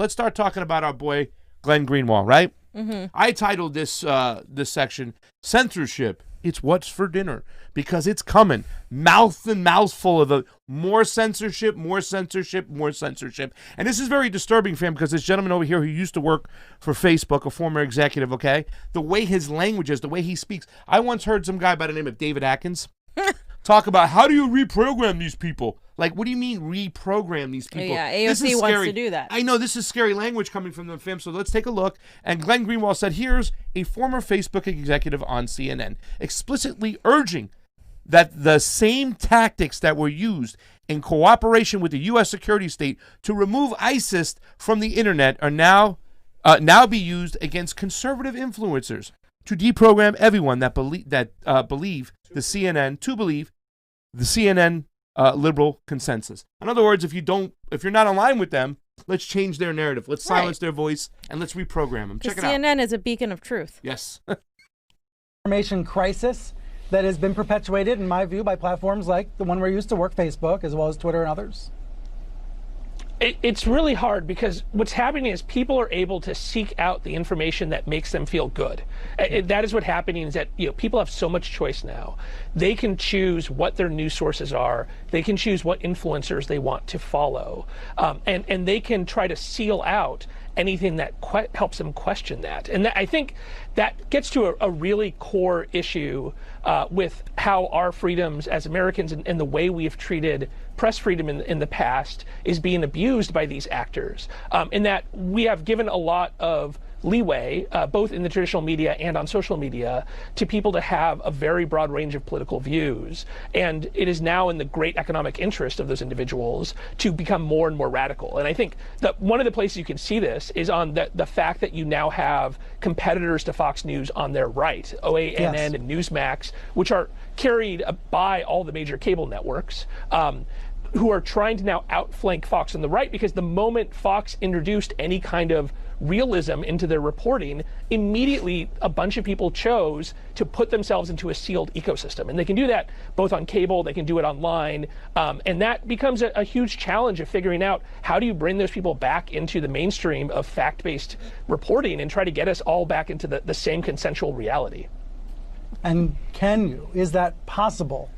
Let's start talking about our boy Glenn Greenwald, right? Mm-hmm. I titled this section, Censorship, It's What's for Dinner, because it's coming. Mouth and mouthful of the more censorship, more censorship, more censorship. And this is very disturbing, fam, because this gentleman over here who used to work for Facebook, a former executive, okay, the way his language is, the way he speaks. I once heard some guy by the name of David Atkins talk about, how do you reprogram these people? Like, what do you mean reprogram these people? Yeah, AOC wants to do that. I know this is scary language coming from them, fam, so let's take a look. And Glenn Greenwald said, here's a former Facebook executive on CNN explicitly urging that the same tactics that were used in cooperation with the U.S. security state to remove ISIS from the internet are now be used against conservative influencers to deprogram everyone that believe the CNN liberal consensus. In other words, if you're not aligned with them, let's change their narrative. Let's silence their voice and let's reprogram them. Check it out. CNN is a beacon of truth. Yes. Information crisis that has been perpetuated, in my view, by platforms like the one where I used to work, Facebook, as well as Twitter and others. It's really hard because what's happening is people are able to seek out the information that makes them feel good. That is what's happening, is that people have so much choice now. They can choose what their news sources are. They can choose what influencers they want to follow. And they can try to seal out anything that helps them question that. And I think that gets to a really core issue with how our freedoms as Americans and the way we've treated press freedom in the past is being abused by these actors. In that we have given a lot of leeway, both in the traditional media and on social media, to people to have a very broad range of political views. And it is now in the great economic interest of those individuals to become more and more radical. And I think that one of the places you can see this is on the fact that you now have competitors to Fox News on their right, OANN and Newsmax, which are carried by all the major cable networks, who are trying to now outflank Fox on the right, because the moment Fox introduced any kind of realism into their reporting, immediately a bunch of people chose to put themselves into a sealed ecosystem. And they can do that both on cable, they can do it online, and that becomes a huge challenge of figuring out how do you bring those people back into the mainstream of fact-based reporting and try to get us all back into the same consensual reality. And can you? Is that possible?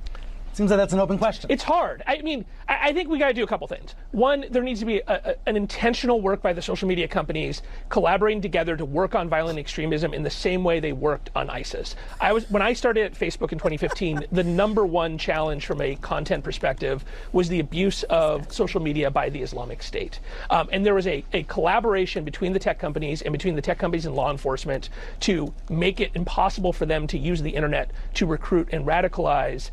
Seems like that's an open question. It's hard. I mean, I think we got to do a couple things. One, there needs to be an intentional work by the social media companies collaborating together to work on violent extremism in the same way they worked on ISIS. When I started at Facebook in 2015, the number one challenge from a content perspective was the abuse of social media by the Islamic State. And there was a collaboration between the tech companies and between the tech companies and law enforcement to make it impossible for them to use the internet to recruit and radicalize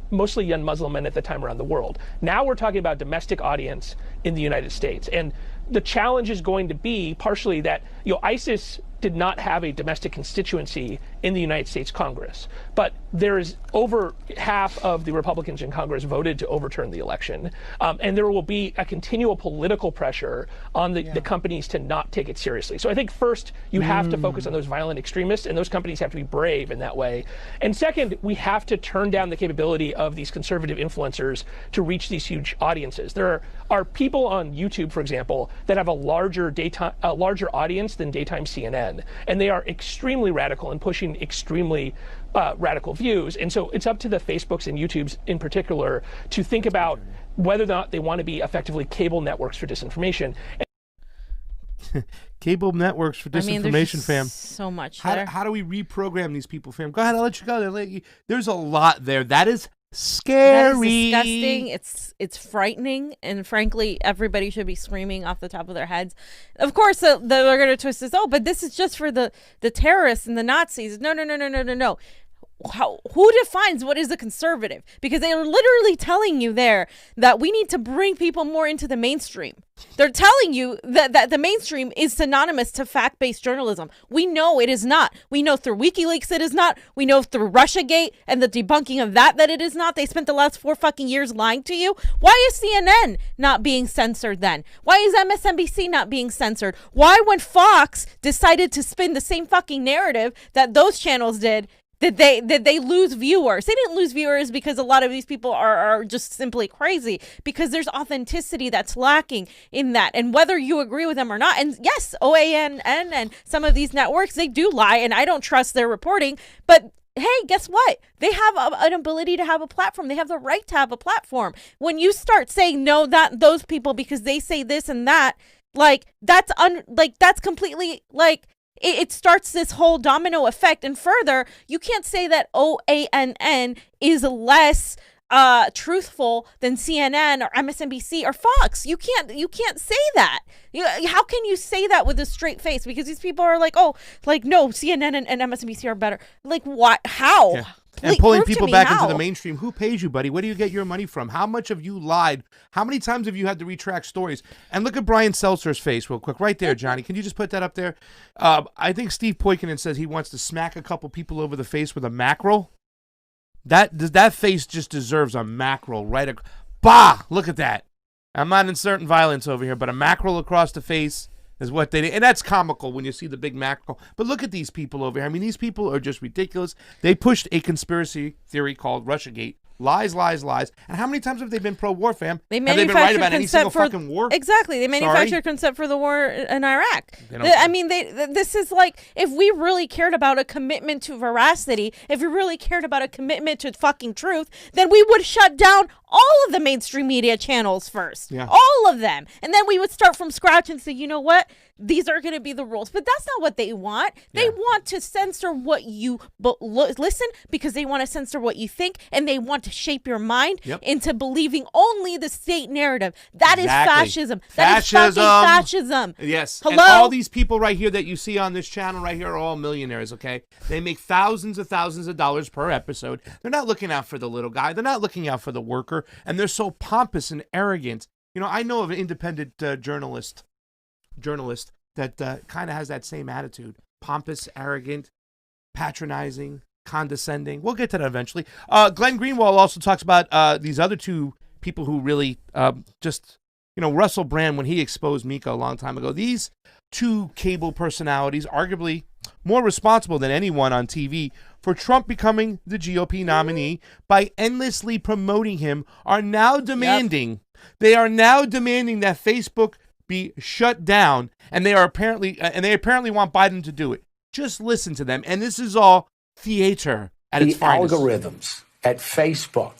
mostly young Muslim men at the time around the world. Now we're talking about domestic audience in the United States. And the challenge is going to be partially that, ISIS did not have a domestic constituency in the United States Congress. But there is over half of the Republicans in Congress voted to overturn the election. And there will be a continual political pressure on the companies to not take it seriously. So I think first you have to focus on those violent extremists, and those companies have to be brave in that way. And second, we have to turn down the capability of these conservative influencers to reach these huge audiences. There are people on YouTube, for example, that have a larger audience than daytime CNN. And they are extremely radical and pushing extremely radical views. And so it's up to the Facebooks and YouTubes in particular to think about whether or not they want to be effectively cable networks for disinformation. Cable networks for disinformation, fam. So much. How do we reprogram these people, fam? Go ahead, I'll let you go. There's a lot there. That is scary. That is disgusting. It's frightening, and frankly, everybody should be screaming off the top of their heads. Of course, they're going to twist this. Oh, but this is just for the terrorists and the Nazis. No. Who defines what is a conservative? Because they are literally telling you there that we need to bring people more into the mainstream. They're telling you that the mainstream is synonymous to fact-based journalism. We know it is not. We know through WikiLeaks it is not. We know through Russiagate and the debunking of that it is not. They spent the last 4 fucking years lying to you. Why is CNN not being censored then? Why is MSNBC not being censored? Why, when Fox decided to spin the same fucking narrative that those channels did, Did they lose viewers? They didn't lose viewers because a lot of these people are just simply crazy, because there's authenticity that's lacking in that. And whether you agree with them or not, and yes, OANN and some of these networks, they do lie, and I don't trust their reporting, but hey, guess what? They have an ability to have a platform. They have the right to have a platform. When you start saying no, that those people because they say this and that, like that's completely like it starts this whole domino effect. And further, you can't say that OANN is less truthful than CNN or MSNBC or Fox. You can't say that. How can you say that with a straight face? Because these people are like, oh, like no, CNN and MSNBC are better. Like what? How? Yeah. And pulling people back how? into the mainstream. Who pays you, buddy? Where do you get your money from? How much have you lied? How many times have you had to retract stories? And look at Brian Seltzer's face real quick. Right there, Johnny. Can you just put that up there? I think Steve Poikonen says he wants to smack a couple people over the face with a mackerel. That face just deserves a mackerel. Right? Bah! Look at that. I'm not inserting violence over here, but a mackerel across the face is what they did. And that's comical when you see the big mackerel. But look at these people over here. I mean, these people are just ridiculous. They pushed a conspiracy theory called Russiagate. Lies, lies, lies. And how many times have they been pro-war, fam? They have they been right about any single fucking war? Exactly. They manufactured consent for the war in Iraq. This is like, if we really cared about a commitment to veracity, if we really cared about a commitment to fucking truth, then we would shut down all of the mainstream media channels first. Yeah. All of them. And then we would start from scratch and say, you know what? These are going to be the rules. But that's not what they want. They want to censor what you listen, because they want to censor what you think, and they want to shape your mind into believing only the state narrative. That is fascism. That is fucking fascism. Yes. Hello? And all these people right here that you see on this channel right here are all millionaires, okay? They make thousands of dollars per episode. They're not looking out for the little guy. They're not looking out for the worker. And they're so pompous and arrogant. You know, I know of an independent journalist that kind of has that same attitude. Pompous, arrogant, patronizing, condescending. We'll get to that eventually. Glenn Greenwald also talks about these other two people who really Russell Brand, when he exposed Mika a long time ago. These two cable personalities, arguably more responsible than anyone on TV for Trump becoming the GOP nominee by endlessly promoting him, are now demanding, they are now demanding that Facebook be shut down, and they apparently want Biden to do it. Just listen to them, and this is all theater at its finest. The algorithms at Facebook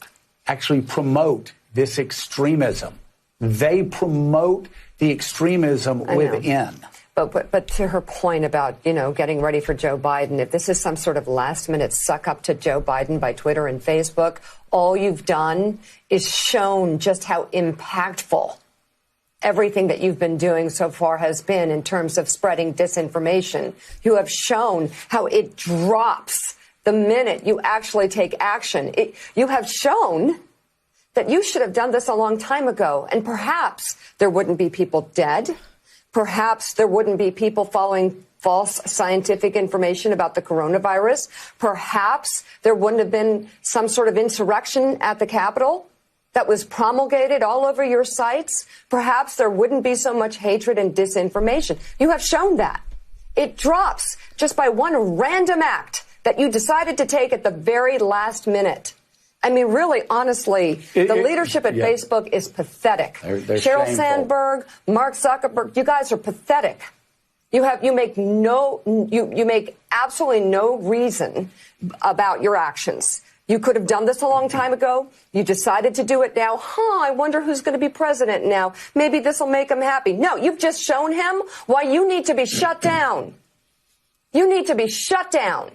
actually promote this extremism. They promote the extremism within. But to her point about, getting ready for Joe Biden, if this is some sort of last-minute suck-up to Joe Biden by Twitter and Facebook, all you've done is shown just how impactful everything that you've been doing so far has been in terms of spreading disinformation. You have shown how it drops the minute you actually take action. You have shown that you should have done this a long time ago, and perhaps there wouldn't be people dead. Perhaps there wouldn't be people following false scientific information about the coronavirus. Perhaps there wouldn't have been some sort of insurrection at the Capitol that was promulgated all over your sites. Perhaps there wouldn't be so much hatred and disinformation. You have shown that. It drops just by one random act that you decided to take at the very last minute. I mean, really, honestly, the leadership at Facebook is pathetic. They're Sheryl shameful. Sandberg, Mark Zuckerberg, you guys are pathetic. You make absolutely no reason about your actions. You could have done this a long time ago. You decided to do it now. I wonder who's going to be president now. Maybe this will make him happy. No, you've just shown him why you need to be shut down. You need to be shut down.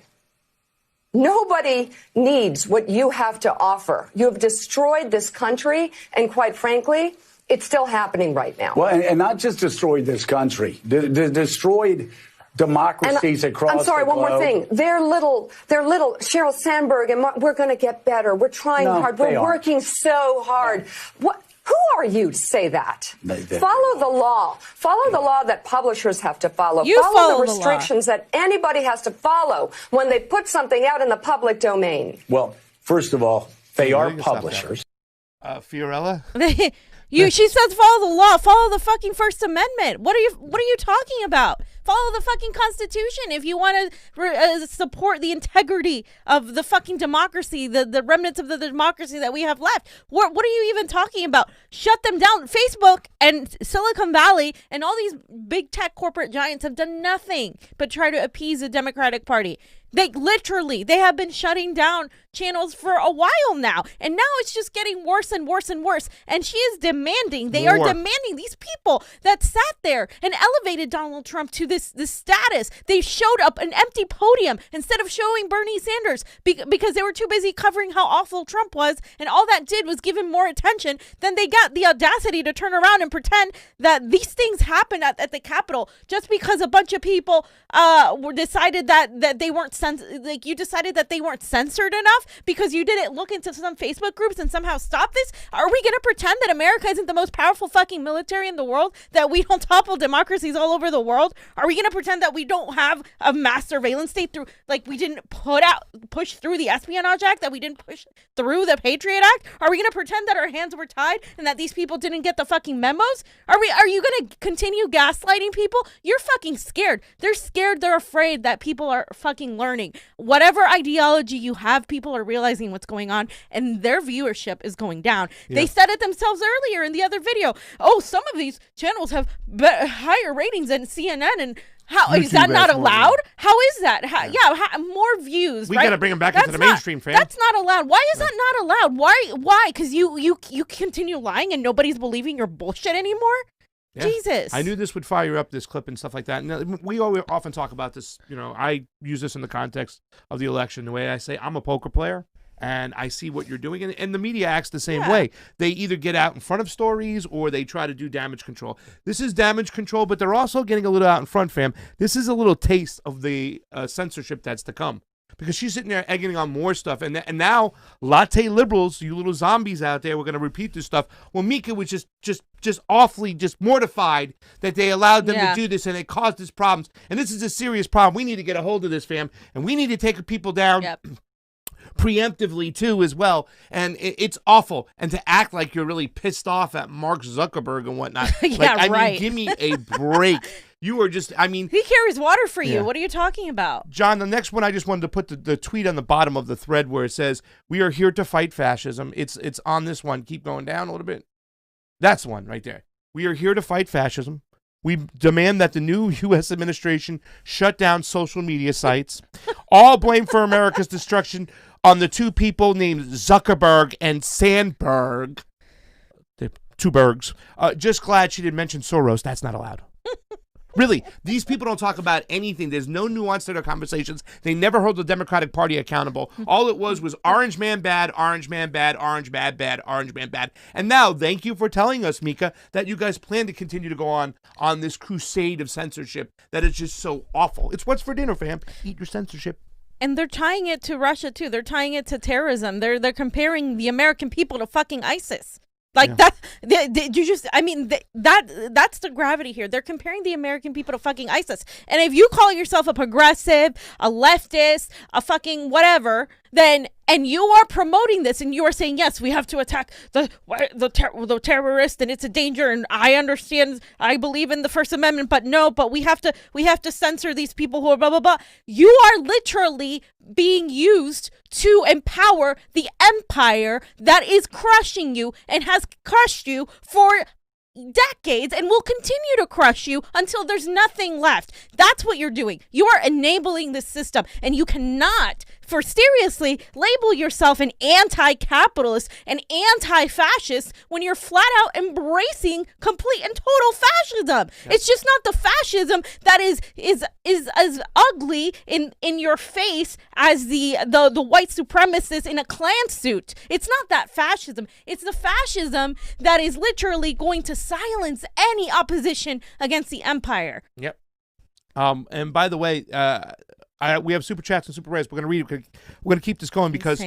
Nobody needs what you have to offer. You have destroyed this country, and quite frankly, it's still happening right now. Well, and not just destroyed this country, destroyed democracies across the globe. I'm sorry, one more thing. They're little Sheryl Sandberg, and we're going to get better. We're trying hard. We're working so hard. Who are you to say that? Follow the law. Follow the law that publishers have to follow. Follow the restrictions that anybody has to follow when they put something out in the public domain. Well, first of all, they are publishers. Fiorella? She says follow the law, follow the fucking First Amendment. What are you talking about? Follow the fucking Constitution if you want to support the integrity of the fucking democracy, the remnants of the democracy that we have left. What are you even talking about? Shut them down. Facebook and Silicon Valley and all these big tech corporate giants have done nothing but try to appease the Democratic Party. They have been shutting down channels for a while now. And now it's just getting worse and worse and worse. And she is demanding, are demanding these people that sat there and elevated Donald Trump to this status. They showed up an empty podium instead of showing Bernie Sanders because they were too busy covering how awful Trump was. And all that did was give him more attention. Then they got the audacity to turn around and pretend that these things happened at the Capitol just because a bunch of people decided that they weren't you decided that they weren't censored enough because you didn't look into some Facebook groups and somehow stop this. Are we going to pretend that America isn't the most powerful fucking military in the world, that we don't topple democracies all over the world? Are we going to pretend that we don't have a mass surveillance state through, like we didn't push through the Espionage Act, that we didn't push through the Patriot Act? Are we going to pretend that our hands were tied and that these people didn't get the fucking memos? Are you going to continue gaslighting people? You're fucking scared. They're scared. They're afraid that people are fucking learning. Whatever ideology you have, people are realizing what's going on and their viewership is going down. Yeah. They said it themselves earlier in the other video. Oh, some of these channels have higher ratings than CNN, and how YouTube is that not allowed? How is that? More views. We got to bring them back into the mainstream, fam. That's not allowed. Why is that not allowed? Why? Because you continue lying and nobody's believing your bullshit anymore? Yeah. Jesus. I knew this would fire up, this clip and stuff like that. And we often talk about this. I use this in the context of the election. The way I say, I'm a poker player and I see what you're doing. And the media acts the same way. They either get out in front of stories or they try to do damage control. This is damage control, but they're also getting a little out in front, fam. This is a little taste of the censorship that's to come. Because she's sitting there egging on more stuff. And now, latte liberals, you little zombies out there, we're going to repeat this stuff. Well, Mika was just awfully mortified that they allowed them to do this and it caused this problems. And this is a serious problem. We need to get a hold of this, fam. And we need to take people down preemptively, too, as well. And it's awful. And to act like you're really pissed off at Mark Zuckerberg and whatnot. I mean, give me a break. You are just, he carries water for you. What are you talking about? John, the next one, I just wanted to put the tweet on the bottom of the thread where it says, we are here to fight fascism. It's on this one. Keep going down a little bit. That's the one right there. We are here to fight fascism. We demand that the new U.S. administration shut down social media sites. All blame for America's destruction on the two people named Zuckerberg and Sandberg. They're two Bergs. Just glad she didn't mention Soros. That's not allowed. Really, these people don't talk about anything. There's no nuance to their conversations. They never hold the Democratic Party accountable. All it was orange man bad, orange man bad, orange man bad, orange man bad. And now, thank you for telling us, Mika, that you guys plan to continue to go on this crusade of censorship that is just so awful. It's what's for dinner, fam. Eat your censorship. And they're tying it to Russia, too. They're tying it to terrorism. They're comparing the American people to fucking ISIS. That's the gravity here. They're comparing the American people to fucking ISIS. And if you call yourself a progressive, a leftist, a fucking whatever, then and you are promoting this and you are saying, yes, we have to attack the terrorist and it's a danger and I understand, I believe in the First Amendment, but we have to censor these people who are blah, blah, blah. You are literally being used to empower the empire that is crushing you and has crushed you for decades and will continue to crush you until there's nothing left. That's what you're doing. You are enabling this system, and you cannot, for seriously, label yourself an anti-capitalist and anti-fascist when you're flat out embracing complete and total fascism. Yep. It's just not the fascism that is as ugly in your face as the white supremacist in a Klan suit. It's not that fascism. It's the fascism that is literally going to silence any opposition against the empire. Yep. And by the way, we have super chats and super rays. We're gonna read it. We're gonna keep this going because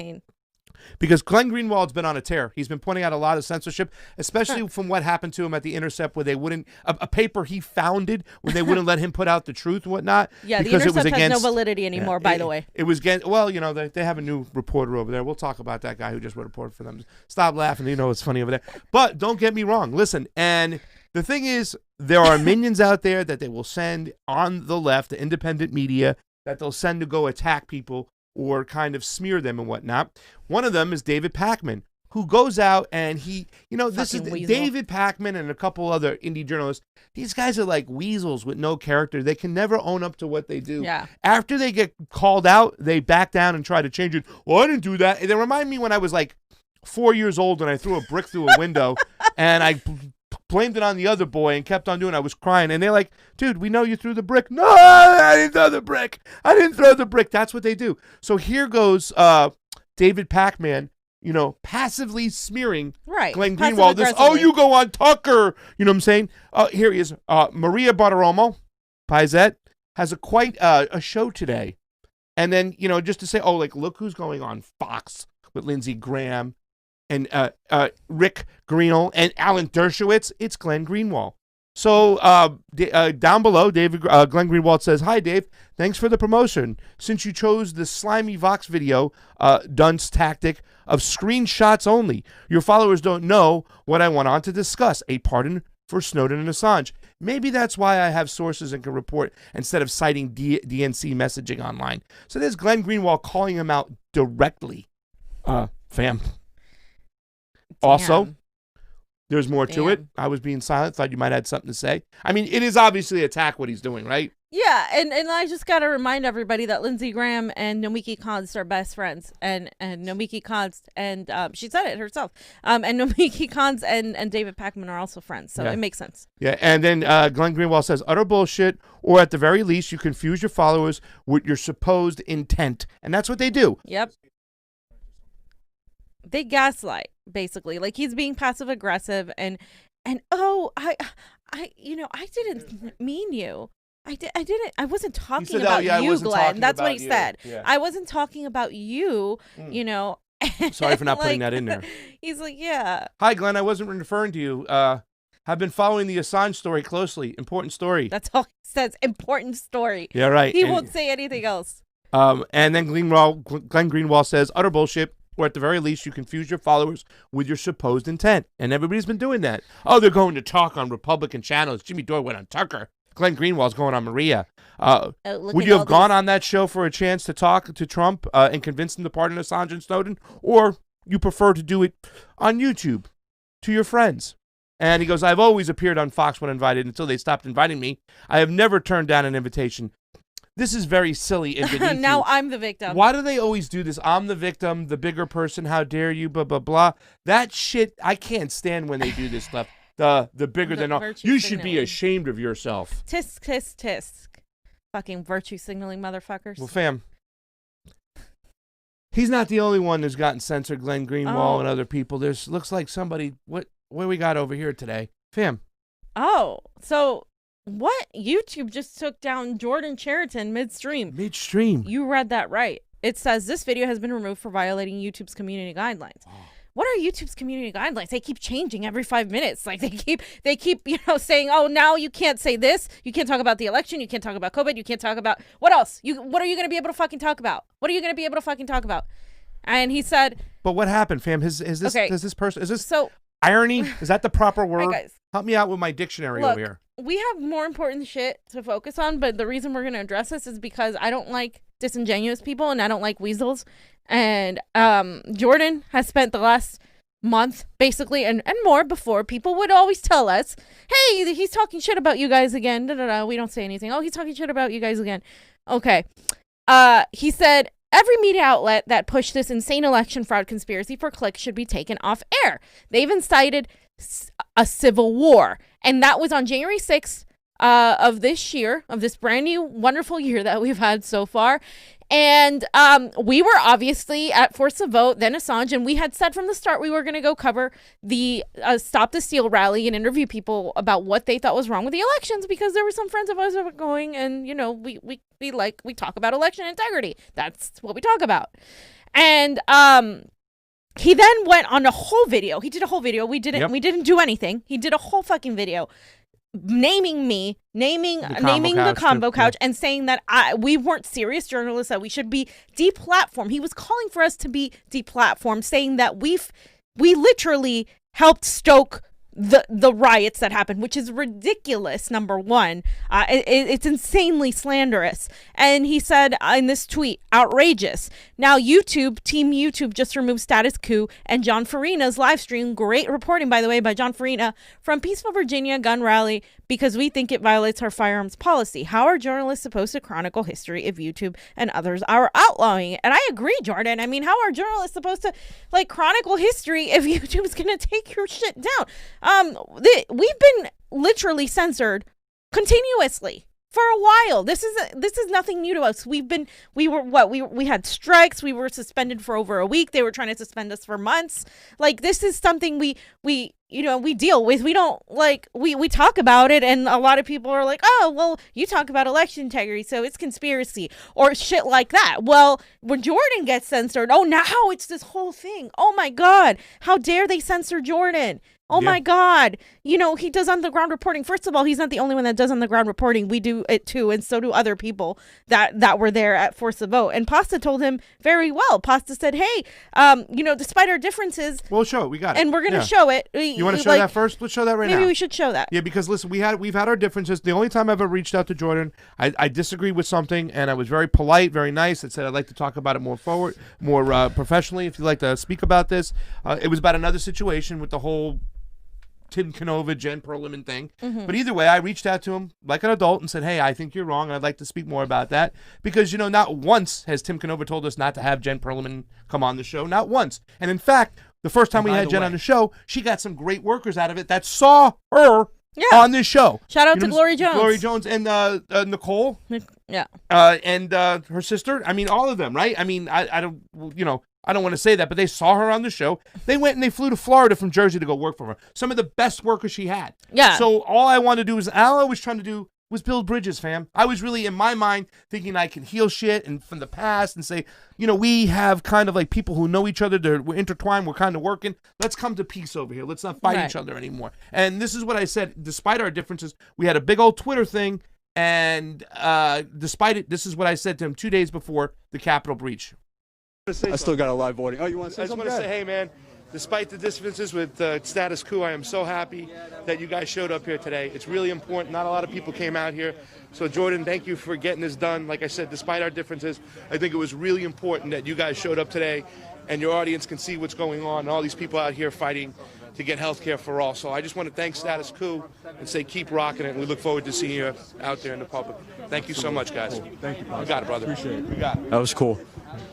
Because Glenn Greenwald's been on a tear. He's been pointing out a lot of censorship, especially from what happened to him at The Intercept, where they wouldn't a paper he founded when they wouldn't let him put out the truth and whatnot. Yeah, The because it was Intercept has against, no validity anymore, by the way. It was against, well, you know, they have a new reporter over there. We'll talk about that guy who just wrote a report for them. Stop laughing. You know it's funny over there. But don't get me wrong. Listen, and the thing is, there are minions out there that they will send on the left, the independent media, that they'll send to go attack people or kind of smear them and whatnot. One of them is David Pakman, who goes out and he, you know, this Fucking is weasel. David Pakman and a couple other indie journalists. These guys are like weasels with no character. They can never own up to what they do. Yeah. After they get called out, they back down and try to change it. Well, I didn't do that. And they remind me when I was like 4 years old and I threw a brick through a window and I blamed it on the other boy and kept on doing it. I was crying. And they're like, dude, we know you threw the brick. No, I didn't throw the brick. I didn't throw the brick. That's what they do. So here goes David Pakman, you know, passively smearing Glenn Greenwald. This, oh, you go on Tucker. You know what I'm saying? Here he is. Maria Bartiromo, Paisette, has quite a show today. And then, you know, just to say, oh, like, look who's going on Fox with Lindsey Graham and Rick Greenwald and Alan Dershowitz. It's Glenn Greenwald. So down below, Glenn Greenwald says, "Hi, Dave. Thanks for the promotion. Since you chose the slimy Vox video, dunce tactic of screenshots only, your followers don't know what I went on to discuss, a pardon for Snowden and Assange. Maybe that's why I have sources and can report instead of citing DNC messaging online." So there's Glenn Greenwald calling him out directly. Fam. Also, there's more to it. I was being silent. Thought you might have had something to say. I mean, it is obviously attack what he's doing, right? Yeah, and I just got to remind everybody that Lindsey Graham and Nomiki Konst are best friends. And Nomiki Konst, and she said it herself, and Nomiki Konst and David Pakman are also friends. So it makes sense. Yeah, and then Glenn Greenwald says, utter bullshit, or at the very least, you confuse your followers with your supposed intent. And that's what they do. Yep. They gaslight, basically. Like, he's being passive aggressive and oh, I didn't mean you. I wasn't talking about you, Glenn. That's what he said. Yeah. I wasn't talking about you, you know. Sorry for not putting that in there. He's like, yeah. Hi, Glenn. I wasn't referring to you. I've been following the Assange story closely. Important story. That's all he says. Important story. Yeah, right. He won't say anything else. And then Glenn Greenwald says, utter bullshit. Or at the very least, you confuse your followers with your supposed intent. And everybody's been doing that. Oh, they're going to talk on Republican channels. Jimmy Dore went on Tucker. Glenn Greenwald's going on Maria. Would you have gone on that show for a chance to talk to Trump and convince him to pardon Assange and Snowden? Or you prefer to do it on YouTube to your friends? And he goes, I've always appeared on Fox when invited until they stopped inviting me. I have never turned down an invitation. This is very silly. Now I'm the victim. Why do they always do this? I'm the victim, the bigger person. How dare you? Blah, blah, blah. That shit, I can't stand when they do this stuff. The bigger than all. You should be ashamed of yourself. Tisk, tisk, tisk. Fucking virtue signaling motherfuckers. Well, fam, he's not the only one who's gotten censored. Glenn Greenwald and other people. There's looks like somebody. What we got over here today, fam? Oh, so. What? YouTube just took down Jordan Cheriton midstream. You read that right. It says this video has been removed for violating YouTube's community guidelines. Oh. What are YouTube's community guidelines? They keep changing every 5 minutes. Like they keep, you know, saying, oh, now you can't say this. You can't talk about the election. You can't talk about COVID. You can't talk about what else? What are you going to be able to fucking talk about? What are you going to be able to fucking talk about? And he said, but what happened, fam? Is this so irony? Is that the proper word? Hey guys, help me out with my dictionary over here. We have more important shit to focus on, but the reason we're going to address this is because I don't like disingenuous people and I don't like weasels. And Jordan has spent the last month, basically, and more before, people would always tell us, hey, he's talking shit about you guys again. We don't say anything. Oh, he's talking shit about you guys again. Okay. He said, every media outlet that pushed this insane election fraud conspiracy for clicks should be taken off air. They've incited a civil war. And that was on January 6th of this year, of this brand new wonderful year that we've had so far. And we were obviously at Force the Vote, then Assange, and we had said from the start we were going to go cover the Stop the Steal rally and interview people about what they thought was wrong with the elections, because there were some friends of ours that were going, and, you know, we talk about election integrity. That's what we talk about. And he then went on a whole video. He did a whole video. We didn't do anything. He did a whole fucking video naming me, naming the Convo Couch, and saying that we weren't serious journalists, that we should be deplatformed. He was calling for us to be deplatformed, saying that we literally helped stoke the riots that happened, which is ridiculous. Number one, it's insanely slanderous. And he said in this tweet, outrageous. Now Team YouTube just removed Status Coup and John Farina's live stream. Great reporting, by the way, by John Farina from Peaceful Virginia gun rally, because we think it violates our firearms policy. How are journalists supposed to chronicle history if YouTube and others are outlawing it? And I agree, Jordan. I mean, how are journalists supposed to chronicle history if YouTube's gonna take your shit down? We've been literally censored continuously for a while. This is nothing new to us. We had strikes. We were suspended for over a week. They were trying to suspend us for months. This is something we deal with. We don't we talk about it, and a lot of people are like, oh, well, you talk about election integrity, so it's conspiracy or shit like that. Well, when Jordan gets censored, oh, now it's this whole thing. Oh my God, how dare they censor Jordan? Oh my God. He does on-the-ground reporting. First of all, he's not the only one that does on-the-ground reporting. We do it too, and so do other people that were there at Force the Vote. And Pasta told him very well. Pasta said, hey, despite our differences... We'll show it. We got it. And we're going to show it. You want to show that first? Let's show that right now. Maybe we should show that. Yeah, because listen, we've had our differences. The only time I ever reached out to Jordan, I disagreed with something, and I was very polite, very nice. I said I'd like to talk about it more professionally, if you'd like to speak about this. It was about another situation with the whole Tim Canova, Jen Perlman thing. But either way, I reached out to him like an adult and said, hey, I think you're wrong, and I'd like to speak more about that. Because, not once has Tim Canova told us not to have Jen Perlman come on the show. Not once. And in fact, the first time we had Jen on the show, she got some great workers out of it that saw her on this show. Shout out to Glory Jones. Glory Jones and Nicole. Yeah. And her sister. I mean, all of them, right? I mean, I don't, I don't want to say that, but they saw her on the show. They went and they flew to Florida from Jersey to go work for her. Some of the best workers she had. Yeah. So all I wanted to do all I was trying to do was build bridges, fam. I was really, in my mind, thinking I can heal shit and from the past and say, we have kind of people who know each other. We're intertwined. We're kind of working. Let's come to peace over here. Let's not fight each other anymore. And this is what I said. Despite our differences, we had a big old Twitter thing. And despite it, this is what I said to him 2 days before the Capitol breach. I still got a live voting. Oh, you want to say something? I just want to say, hey, man, despite the differences with status quo, I am so happy that you guys showed up here today. It's really important. Not a lot of people came out here. So, Jordan, thank you for getting this done. Like I said, despite our differences, I think it was really important that you guys showed up today and your audience can see what's going on and all these people out here fighting to get health care for all. So I just want to thank Status Quo and say keep rocking it, and we look forward to seeing you out there in the public. Thank you so much, guys. Cool. Thank you, You got it, brother. Appreciate it. You got it. That was cool.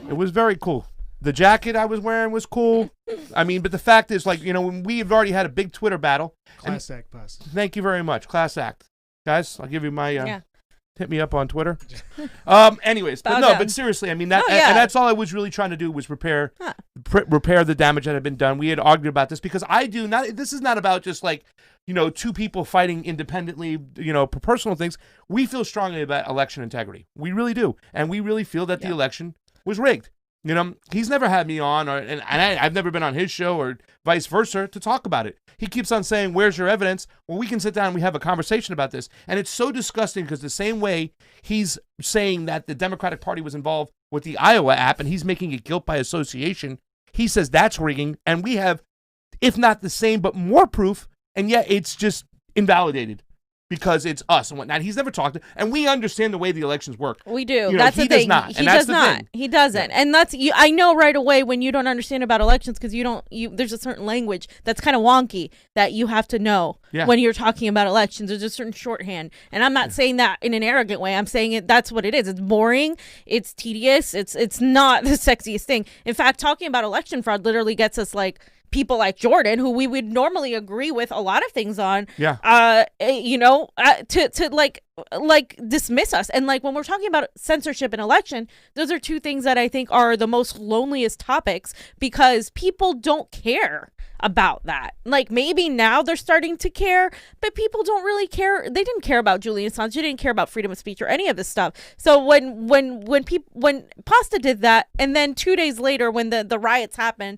It was very cool. The jacket I was wearing was cool. I mean, but the fact is, when we've already had a big Twitter battle. Class act, Pus. Thank you very much. Class act. Guys, I'll give you my... Hit me up on Twitter. Anyways, but seriously, I mean, and that's all I was really trying to do was repair the damage that had been done. We had argued about this because this is not about just two people fighting independently, for personal things. We feel strongly about election integrity. We really do. And we really feel that the election was rigged. He's never had me on, and I've never been on his show or vice versa to talk about it. He keeps on saying, where's your evidence? Well, we can sit down and we have a conversation about this. And it's so disgusting because the same way he's saying that the Democratic Party was involved with the Iowa app and he's making it guilt by association, he says that's rigging. And we have, if not the same, but more proof. And yet it's just invalidated. Because it's us and whatnot. He's never talked to, and we understand the way the elections work. We do. That's the thing. He does not. He doesn't. Yeah. And that's I know right away when you don't understand about elections because there's a certain language that's kind of wonky that you have to know when you're talking about elections. There's a certain shorthand, and I'm not saying that in an arrogant way. I'm saying that's what it is. It's boring. It's tedious. It's not the sexiest thing. In fact, talking about election fraud literally gets us people like Jordan, who we would normally agree with a lot of things on, to dismiss us. And when we're talking about censorship and election, those are two things that I think are the most loneliest topics because people don't care about that. Maybe now they're starting to care, but people don't really care. They didn't care about Julian Assange. They didn't care about freedom of speech or any of this stuff. So when Pasta did that, and then 2 days later when the riots happened,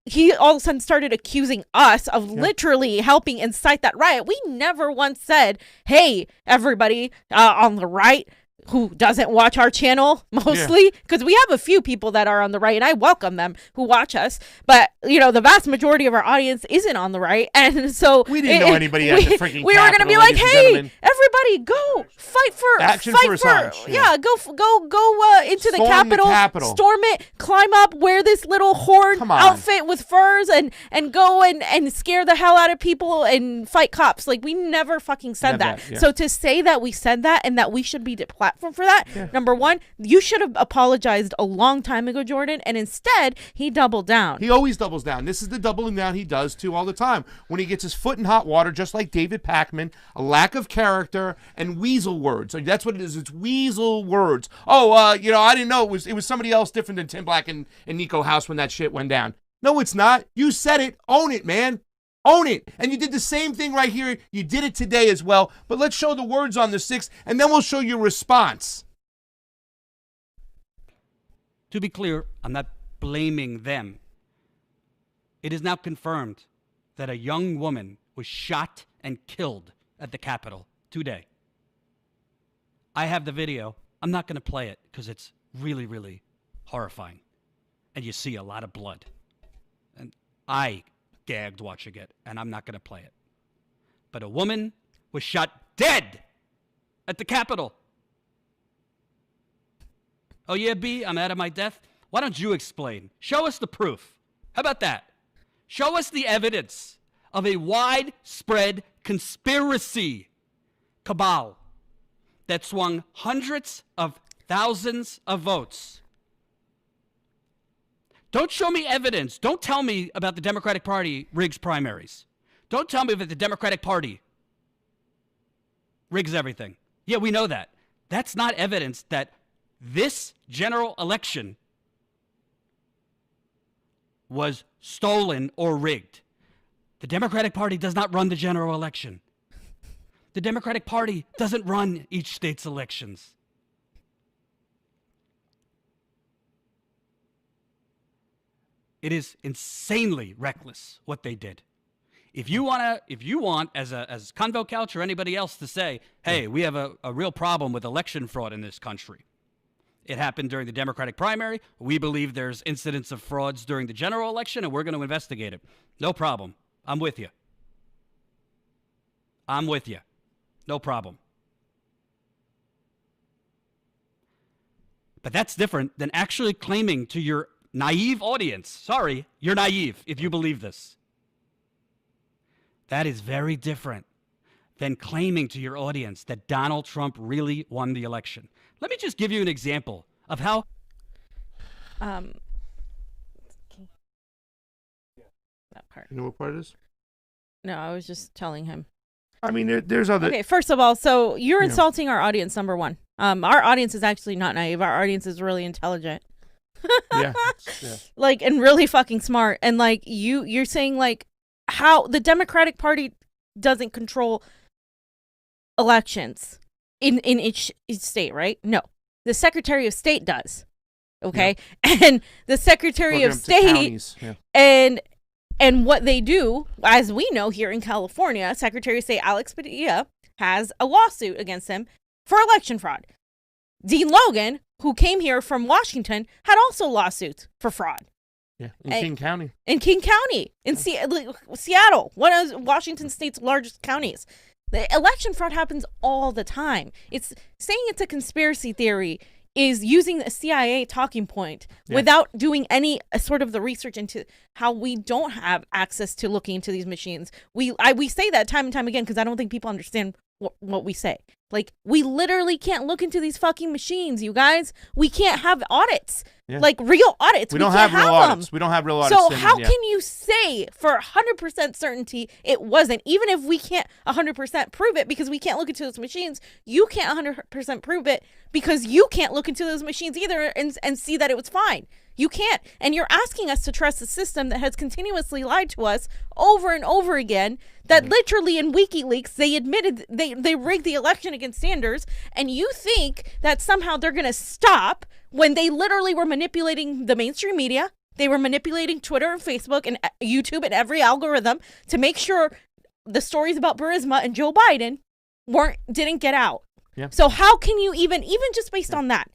he all of a sudden started accusing us of literally helping incite that riot. We never once said, hey, everybody on the right who doesn't watch our channel mostly, because we have a few people that are on the right and I welcome them who watch us, but the vast majority of our audience isn't on the right, and so we didn't know anybody at the freaking we were gonna be like, hey, everybody go fight for action for Assange. Go into the Capitol, storm it, climb up, wear this little horn outfit with furs and go and scare the hell out of people and fight cops. Like, we never fucking said that. So to say that we said that and that we should be deplatformed for that, number one, you should have apologized a long time ago, Jordan, and instead he doubled down. He always doubles down. This is the doubling down he does too all the time. When he gets his foot in hot water, just like David Pakman, a lack of character and weasel words. Like, that's what it is. It's weasel words. Oh, I didn't know it was somebody else different than Tim Black and Niko House when that shit went down. No, it's not. You said it. Own it, man. Own it. And you did the same thing right here. You did it today as well. But let's show the words on the 6th, and then we'll show your response. To be clear, I'm not blaming them. It is now confirmed that a young woman was shot and killed at the Capitol today. I have the video. I'm not going to play it because it's really, really horrifying. And you see a lot of blood. And I gagged watching it, and I'm not going to play it. But a woman was shot dead at the Capitol. Oh yeah, B, I'm out of my depth. Why don't you explain? Show us the proof. How about that? Show us the evidence of a widespread conspiracy cabal that swung hundreds of thousands of votes. Don't show me evidence. Don't tell me about the Democratic Party rigs primaries. Don't tell me that the Democratic Party rigs everything. Yeah, we know that. That's not evidence that this general election was stolen or rigged. The Democratic Party does not run the general election. The Democratic Party doesn't run each state's elections. It is insanely reckless what they did. If you want, as Convo Couch or anybody else to say, hey, we have a real problem with election fraud in this country. It happened during the Democratic primary. We believe there's incidents of frauds during the general election, and we're going to investigate it. No problem. I'm with you. I'm with you. No problem. But that's different than actually claiming to your naive audience. Sorry, you're naive if you believe this. That is very different than claiming to your audience that Donald Trump really won the election. Let me just give you an example of how... That part. You know what part it is? No, I was just telling him. I mean, there's other... Okay, first of all, so you're insulting our audience, number one. Our audience is actually not naive. Our audience is really intelligent. Yeah. Like, and really fucking smart. And like, you're saying like how the Democratic Party doesn't control elections in each state, right? No. The Secretary of State does. Okay? Yeah. And the Secretary of State and what they do, as we know here in California, Secretary of State Alex Padilla has a lawsuit against him for election fraud. Dean Logan, who came here from Washington, had also lawsuits for fraud. Yeah, in King County. In King County, in Seattle, one of Washington State's largest counties. The election fraud happens all the time. It's saying it's a conspiracy theory is using a CIA talking point without doing any sort of the research into how we don't have access to looking into these machines. We say that time and time again because I don't think people understand what we say. Like, we literally can't look into these fucking machines, you guys. We can't have audits. Yeah. Like, real audits. We don't have real audits. We don't have real audits. So how can you say for 100% certainty it wasn't? Even if we can't 100% prove it because we can't look into those machines, you can't 100% prove it because you can't look into those machines either and see that it was fine. You can't. And you're asking us to trust a system that has continuously lied to us over and over again, that literally in WikiLeaks, they admitted they rigged the election against Sanders. And you think that somehow they're going to stop when they literally were manipulating the mainstream media, They were manipulating Twitter and Facebook and YouTube and every algorithm to make sure the stories about Burisma and Joe Biden didn't get out. Yeah. So how can you even just based on that?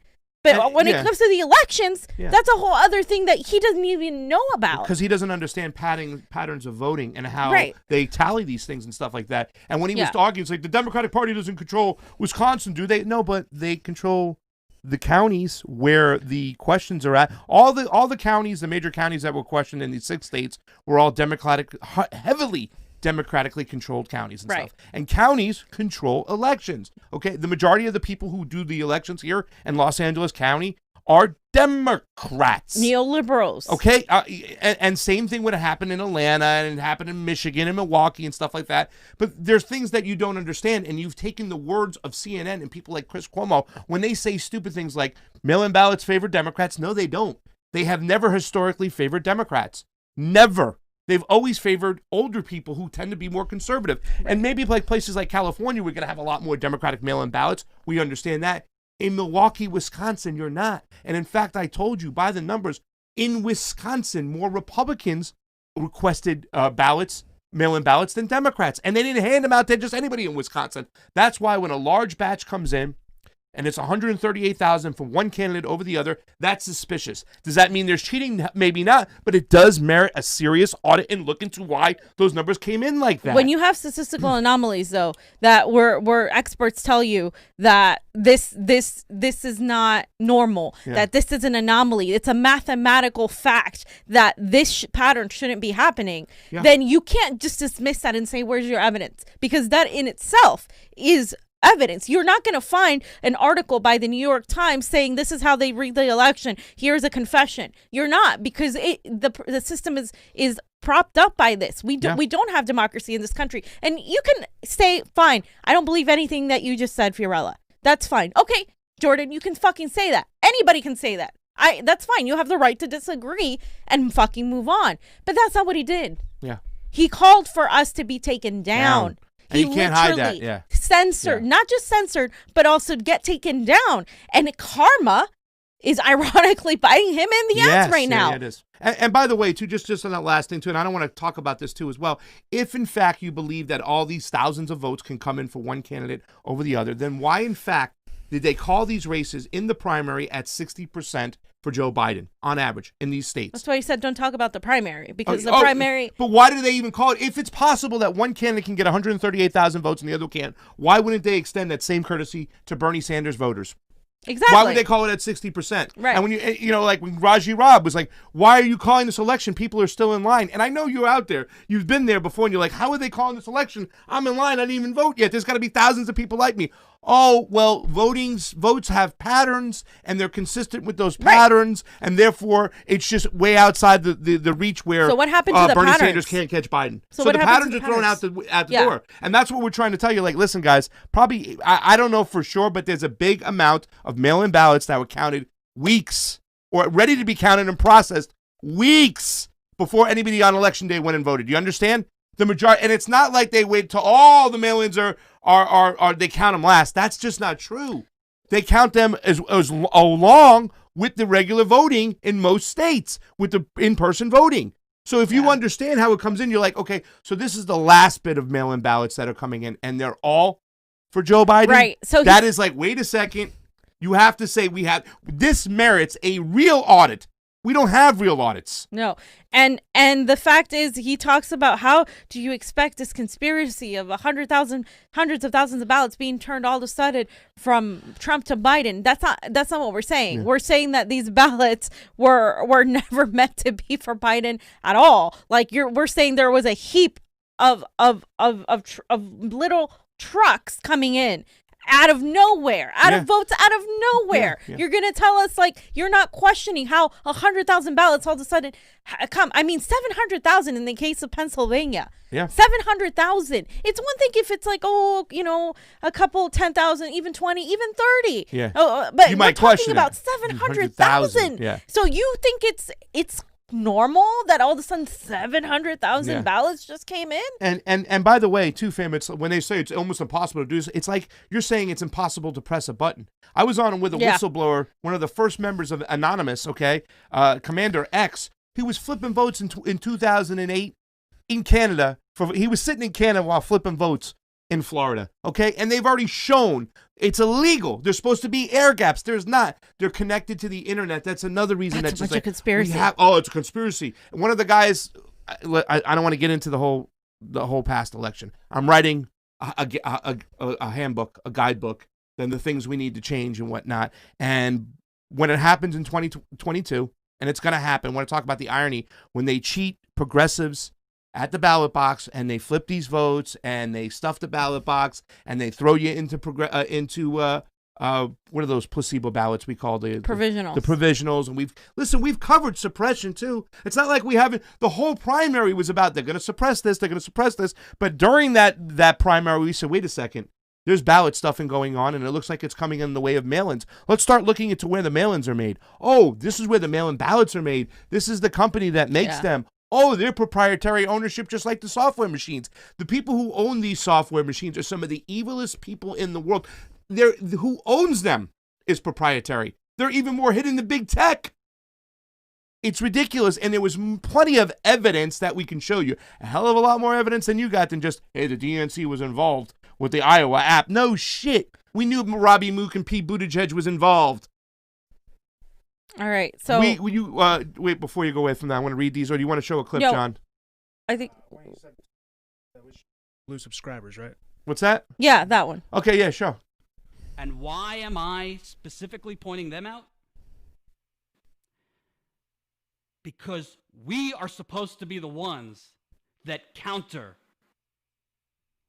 But when it comes to the elections, that's a whole other thing that he doesn't even know about. Because he doesn't understand patterns of voting and how they tally these things and stuff like that. And when he was arguing, it's like the Democratic Party doesn't control Wisconsin, do they? No, but they control the counties where the questions are at. All the counties, the major counties that were questioned in these 6 states were all heavily democratically controlled counties and stuff. And counties control elections. Okay, the majority of the people who do the elections here in Los Angeles County are Democrats. Neoliberals. Okay, and same thing would happen in Atlanta and it happened in Michigan and Milwaukee and stuff like that. But there's things that you don't understand, and you've taken the words of CNN and people like Chris Cuomo when they say stupid things like mail-in ballots favor Democrats. No, they don't. They have never historically favored Democrats. Never. They've always favored older people who tend to be more conservative. And maybe like places like California, we're going to have a lot more Democratic mail-in ballots. We understand that. In Milwaukee, Wisconsin, you're not. And in fact, I told you by the numbers, in Wisconsin, more Republicans requested mail-in ballots than Democrats. And they didn't hand them out to just anybody in Wisconsin. That's why when a large batch comes in, and it's 138,000 for one candidate over the other, that's suspicious. Does that mean there's cheating? Maybe not, but it does merit a serious audit and look into why those numbers came in like that. When you have statistical anomalies, though, that where experts tell you that this is not normal, that this is an anomaly, it's a mathematical fact that this pattern shouldn't be happening, then you can't just dismiss that and say, where's your evidence? Because that in itself is evidence. You're not going to find an article by the New York Times saying this is how they rigged the election. Here's a confession. You're not, because the system is propped up by this. We don't have democracy in this country. And you can say, fine, I don't believe anything that you just said, Fiorella. That's fine. Okay, Jordan, you can fucking say that. Anybody can say that. That's fine. You have the right to disagree and fucking move on. But that's not what he did. Yeah. He called for us to be taken down. And you can't hide that, censored, not just censored, but also get taken down. And karma is ironically biting him in the ass right now. Yeah, it is. And by the way, too, just on that last thing, too, and I don't want to talk about this, too, as well. If, in fact, you believe that all these thousands of votes can come in for one candidate over the other, then why, in fact, did they call these races in the primary at 60% for Joe Biden on average in these states? That's why he said don't talk about the primary, because the primary... But why do they even call it? If it's possible that one candidate can get 138,000 votes and the other can't, why wouldn't they extend that same courtesy to Bernie Sanders voters? Exactly. Why would they call it at 60%? Right. And when like when Raji Rob was like, why are you calling this election? People are still in line. And I know you're out there. You've been there before and you're like, how are they calling this election? I'm in line. I didn't even vote yet. There's got to be thousands of people like me. Oh, well, votes have patterns and they're consistent with those patterns. Right. And therefore, it's just way outside the reach where so what happened to the Bernie patterns? Sanders can't catch Biden. So the patterns are thrown out the door. And that's what we're trying to tell you. Like, listen, guys, probably, I don't know for sure, but there's a big amount of mail-in ballots that were counted weeks or ready to be counted and processed weeks before anybody on election day went and voted. You understand? The majority, and it's not like they wait till all the mail-ins are they count them last. That's just not true. They count them as along with the regular voting in most states, with the in-person voting. So if you understand how it comes in, you're like, okay, so this is the last bit of mail-in ballots that are coming in, and they're all for Joe Biden. Right. So that is like, wait a second. You have to say this merits a real audit. We don't have real audits. No. And the fact is, he talks about how do you expect this conspiracy of hundreds of thousands of ballots being turned all of a sudden from Trump to Biden. That's not what we're saying. Yeah. We're saying that these ballots were never meant to be for Biden at all. Like we're saying there was a heap of little trucks coming in. Out of nowhere, of votes out of nowhere. Yeah. You're going to tell us, like, you're not questioning how 100,000 ballots all of a sudden come. I mean, 700,000 in the case of Pennsylvania. Yeah. 700,000. It's one thing if it's like, a couple, 10,000, even 20, even 30. Yeah. But we're talking about 700,000. Yeah. So you think it's normal that all of a sudden 700,000 ballots just came in? And by the way, too, fam, it's when they say it's almost impossible to do this, it's like you're saying it's impossible to press a button. I was on with a whistleblower, one of the first members of Anonymous, Commander X. He was flipping votes in 2008 in Canada. He was sitting in Canada while flipping votes in Florida, okay? And they've already shown it's illegal. There's supposed to be air gaps. There's not. They're connected to the internet. That's another reason That's that's a bunch of conspiracy. it's a conspiracy. One of the guys, I don't want to get into the whole past election. I'm writing a handbook, a guidebook, then the things we need to change and whatnot. And when it happens in 2022, and it's going to happen, I want to talk about the irony, when they cheat progressives at the ballot box and they flip these votes and they stuff the ballot box and they throw you into what are those placebo ballots we call the provisionals. The provisionals. And we've covered suppression too. It's not like we haven't. The whole primary was about they're going to suppress this, they're going to suppress this. But during that primary, we said, wait a second. There's ballot stuffing going on, and it looks like it's coming in the way of mail-ins. Let's start looking into where the mail-ins are made. Oh, this is where the mail-in ballots are made. This is the company that makes them. Oh, they're proprietary ownership just like the software machines. The people who own these software machines are some of the evilest people in the world. Who owns them is proprietary. They're even more hidden than big tech. It's ridiculous, and there was plenty of evidence that we can show you. A hell of a lot more evidence than you got than just, hey, the DNC was involved with the Iowa app. No shit. We knew Robbie Mook and Pete Buttigieg was involved. All right, so wait before you go away from that. I want to read these, or do you want to show a clip, John? I think lose subscribers, right? What's that? Yeah, that one. Okay, yeah, sure. And why am I specifically pointing them out? Because we are supposed to be the ones that counter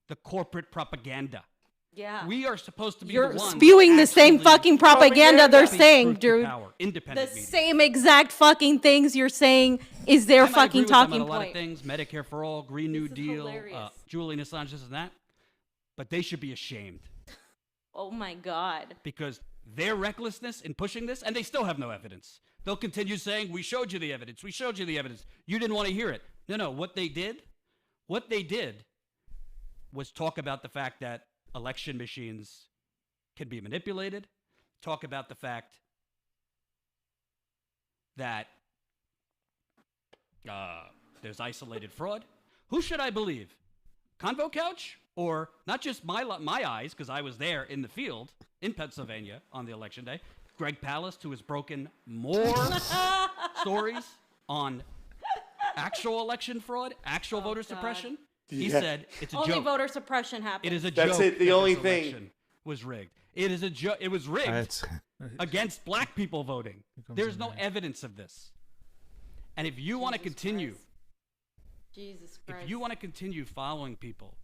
the corporate propaganda. Yeah. We are supposed to be You're the ones spewing the same fucking propaganda they're saying, dude. Independent The media. same exact fucking things you're saying is their I might fucking agree with them on talking a lot of point. things, Medicare for all, Green New This is Deal, hilarious. Julian Assange, this and that. But they should be ashamed Oh my God. because their recklessness in pushing this, and they still have no evidence. They'll continue saying, we showed you the evidence. We showed you the evidence. You didn't want to hear it. No, what they did was talk about the fact that election machines can be manipulated, talk about the fact that there's isolated fraud. Who should I believe? Convo Couch? Or not just my eyes, because I was there in the field in Pennsylvania on the election day, Greg Palast, who has broken more stories on actual election fraud, actual voter suppression. He said it's a Only joke. voter suppression happened. It is a joke. That's it. The that only this thing election was rigged. It is a joke. It was rigged against black people voting. There's no evidence of this. And if you want to continue, Jesus Christ. if you want to continue following people,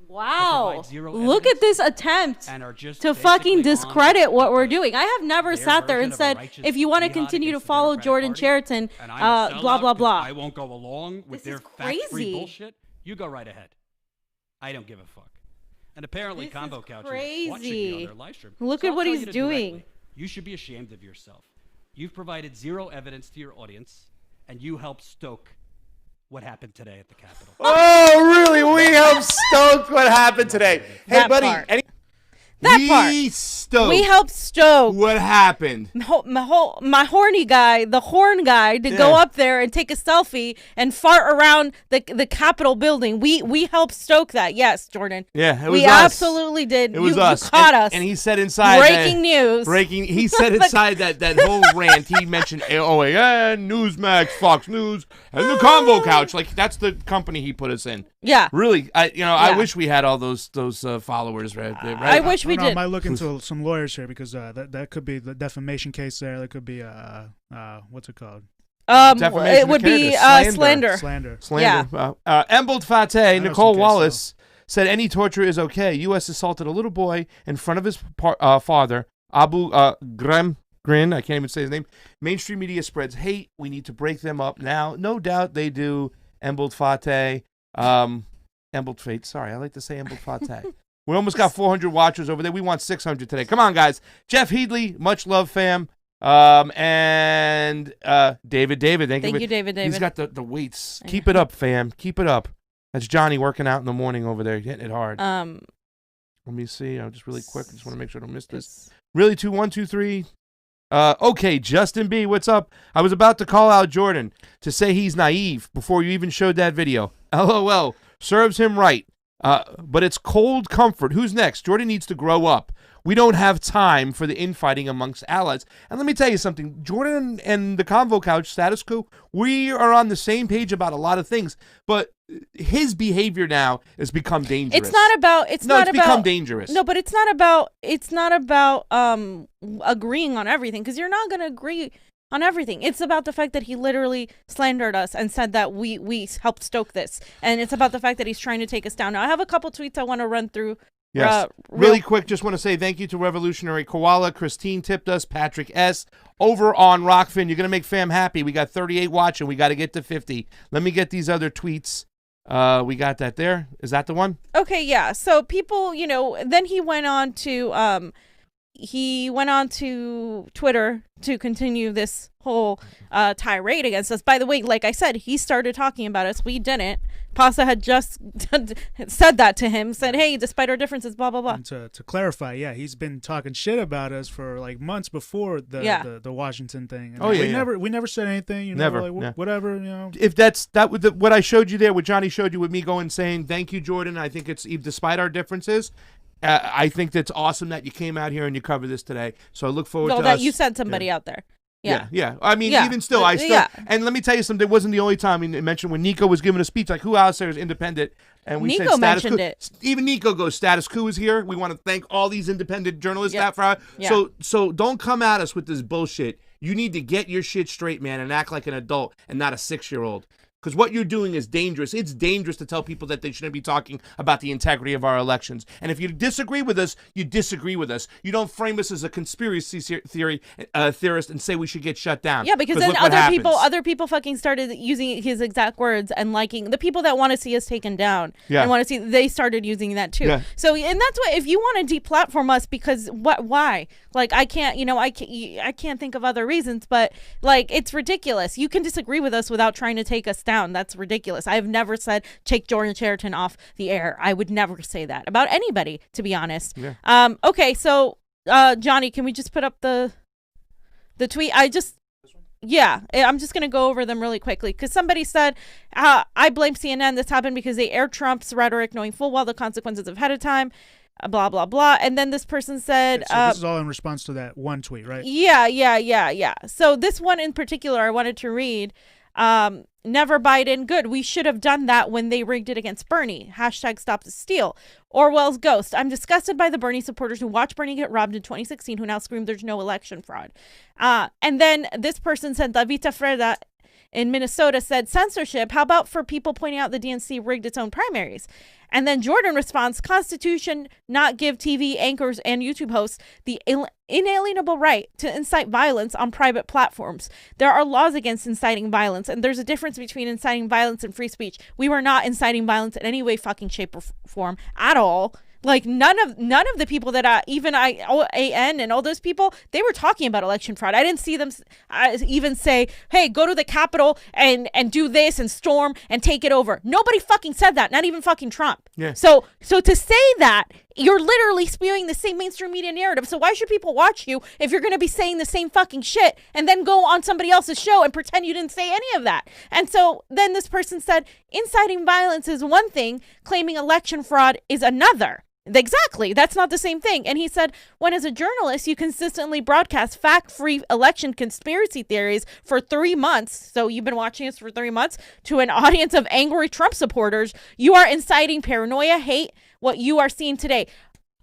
Wow. provide zero Look evidence at this attempt and are just to fucking basically discredit on what we're doing. I have never their sat there version and of a said, righteous if you want to jihad continue to against the follow Democratic Jordan Party, Chariton, and I'm a sellout blah, blah, 'cause blah. I won't go along with This their is fact-free crazy. bullshit. You go right ahead. I don't give a fuck. And apparently, This Convo is Couch is watching me on crazy. their live stream. Look So at I'll what tell he's you doing. directly, you should be ashamed of yourself. You've provided zero evidence to your audience, and you helped stoke what happened today at the Capitol. Oh, really? We have stoked what happened today. Hey, That buddy. part. We Stoked. We helped stoke what happened. my horny guy, the horn guy, to go up there and take a selfie and fart around the Capitol building. We helped stoke that. Yes, Jordan. Yeah, it was we us. absolutely did. It was you us. caught us. And he said inside breaking news. He said inside that whole rant, he mentioned OAN, Newsmax, Fox News, and the Convo Couch. Like, that's the company he put us in. Yeah. Really, I wish we had all those followers right there. Right? I wish we did. I might look into some lawyers here because that could be the defamation case there. That could be what's it called? It would be slander. Slander. Yeah. Embled Fateh, Nicole Wallace said any torture is okay. U.S. assaulted a little boy in front of his father, Abu Grin. I can't even say his name. Mainstream media spreads hate. We need to break them up now. No doubt they do. Embled Fateh. Embled Fate. Sorry, I like to say Embled Fateh. We almost got 400 watchers over there. We want 600 today. Come on, guys. Jeff Headley, much love, fam. And David. Thank you, David. He's got the weights. Keep it up, fam. Keep it up. That's Johnny working out in the morning over there, getting it hard. Let me see. Just really quick. I just want to make sure I don't miss this. Really, 2 1 2 3. Okay, Justin B, what's up? I was about to call out Jordan to say he's naive before you even showed that video. LOL. Serves him right. But it's cold comfort. Who's next? Jordan needs to grow up. We don't have time for the infighting amongst allies. And let me tell you something. Jordan and the Convo Couch, Status Quo, we are on the same page about a lot of things. But his behavior now has become dangerous. It's not about. It's become dangerous. No, but it's not about. It's not about agreeing on everything, because you're not going to agree on everything. It's about the fact that he literally slandered us and said that we helped stoke this, and it's about the fact that he's trying to take us down. Now, I have a couple tweets I want to run through. Yes. Really quick, just want to say thank you to Revolutionary Koala. Christine tipped us. Patrick S. Over on Rokfin. You're going to make fam happy. We got 38 watching. We got to get to 50. Let me get these other tweets. We got that there. Is that the one? Okay, yeah. So people, then he went on to Twitter to continue this whole tirade against us. By the way, like I said, he started talking about us. We didn't. Pasa had just said that to him, said, hey, despite our differences, blah, blah, blah. And to clarify, yeah, he's been talking shit about us for like months before the Washington thing. And we never said anything. Whatever. If that's what I showed you there, what Johnny showed you with me going saying, thank you, Jordan. I think it's, despite our differences, I think that's awesome that you came out here and you covered this today. So I look forward to that you sent somebody out there. Yeah. I mean, even still, and let me tell you something. It wasn't the only time. I mean, it mentioned when Niko was giving a speech, like, who else there is independent? And we said status quo. It. Even Niko goes, status quo is here. We want to thank all these independent journalists. So don't come at us with this bullshit. You need to get your shit straight, man, and act like an adult and not a 6-year-old. Because what you're doing is dangerous. It's dangerous to tell people that they shouldn't be talking about the integrity of our elections. And if you disagree with us, you disagree with us. You don't frame us as a conspiracy theorist and say we should get shut down. Yeah, because then other people fucking started using his exact words and liking the people that want to see us taken down and want to see, they started using that too. Yeah. So, and that's what, if you want to deplatform us, because why? Like, I can't think of other reasons, but like, it's ridiculous. You can disagree with us without trying to take us down. That's ridiculous. I've never said take Jordan Cheriton off the air. I would never say that about anybody, to be honest. Yeah. Okay, so Johnny, can we just put up the tweet? I'm just gonna go over them really quickly, because somebody said, I blame CNN. This happened because they aired Trump's rhetoric knowing full well the consequences ahead of time. Blah, blah, blah. And then this person said... so this is all in response to that one tweet, right? Yeah. So this one in particular I wanted to read. Never Biden. Good. We should have done that when they rigged it against Bernie. # stop the steal. Orwell's ghost. I'm disgusted by the Bernie supporters who watched Bernie get robbed in 2016 who now scream there's no election fraud. And then this person said, La Vita Freda in Minnesota said, censorship. How about for people pointing out the DNC rigged its own primaries? And then Jordan responds, Constitution not give TV anchors and YouTube hosts the inalienable right to incite violence on private platforms. There are laws against inciting violence, and there's a difference between inciting violence and free speech. We were not inciting violence in any way, fucking shape, or form at all. Like, none of the people that AN and all those people, they were talking about election fraud. I didn't see them even say, hey, go to the Capitol and do this and storm and take it over. Nobody fucking said that, not even fucking Trump. Yeah. So to say that, you're literally spewing the same mainstream media narrative. So why should people watch you if you're going to be saying the same fucking shit and then go on somebody else's show and pretend you didn't say any of that? And so then this person said, inciting violence is one thing, claiming election fraud is another. Exactly. That's not the same thing. And he said, when as a journalist, you consistently broadcast fact-free election conspiracy theories for 3 months, so you've been watching us for 3 months, to an audience of angry Trump supporters, you are inciting paranoia, hate, what you are seeing today.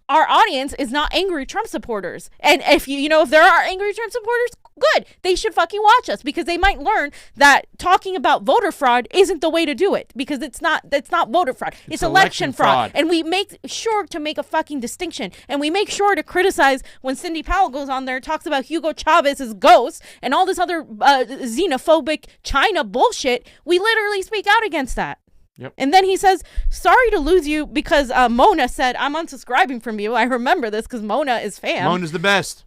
Our audience is not angry Trump supporters. And if if there are angry Trump supporters, good. They should fucking watch us, because they might learn that talking about voter fraud isn't the way to do it, because that's not voter fraud. It's election fraud. And we make sure to make a fucking distinction. And we make sure to criticize when Cindy Powell goes on there and talks about Hugo Chavez's ghost and all this other xenophobic China bullshit. We literally speak out against that. Yep. And then he says, sorry to lose you because Mona said, I'm unsubscribing from you. I remember this because Mona is fam. Mona's the best.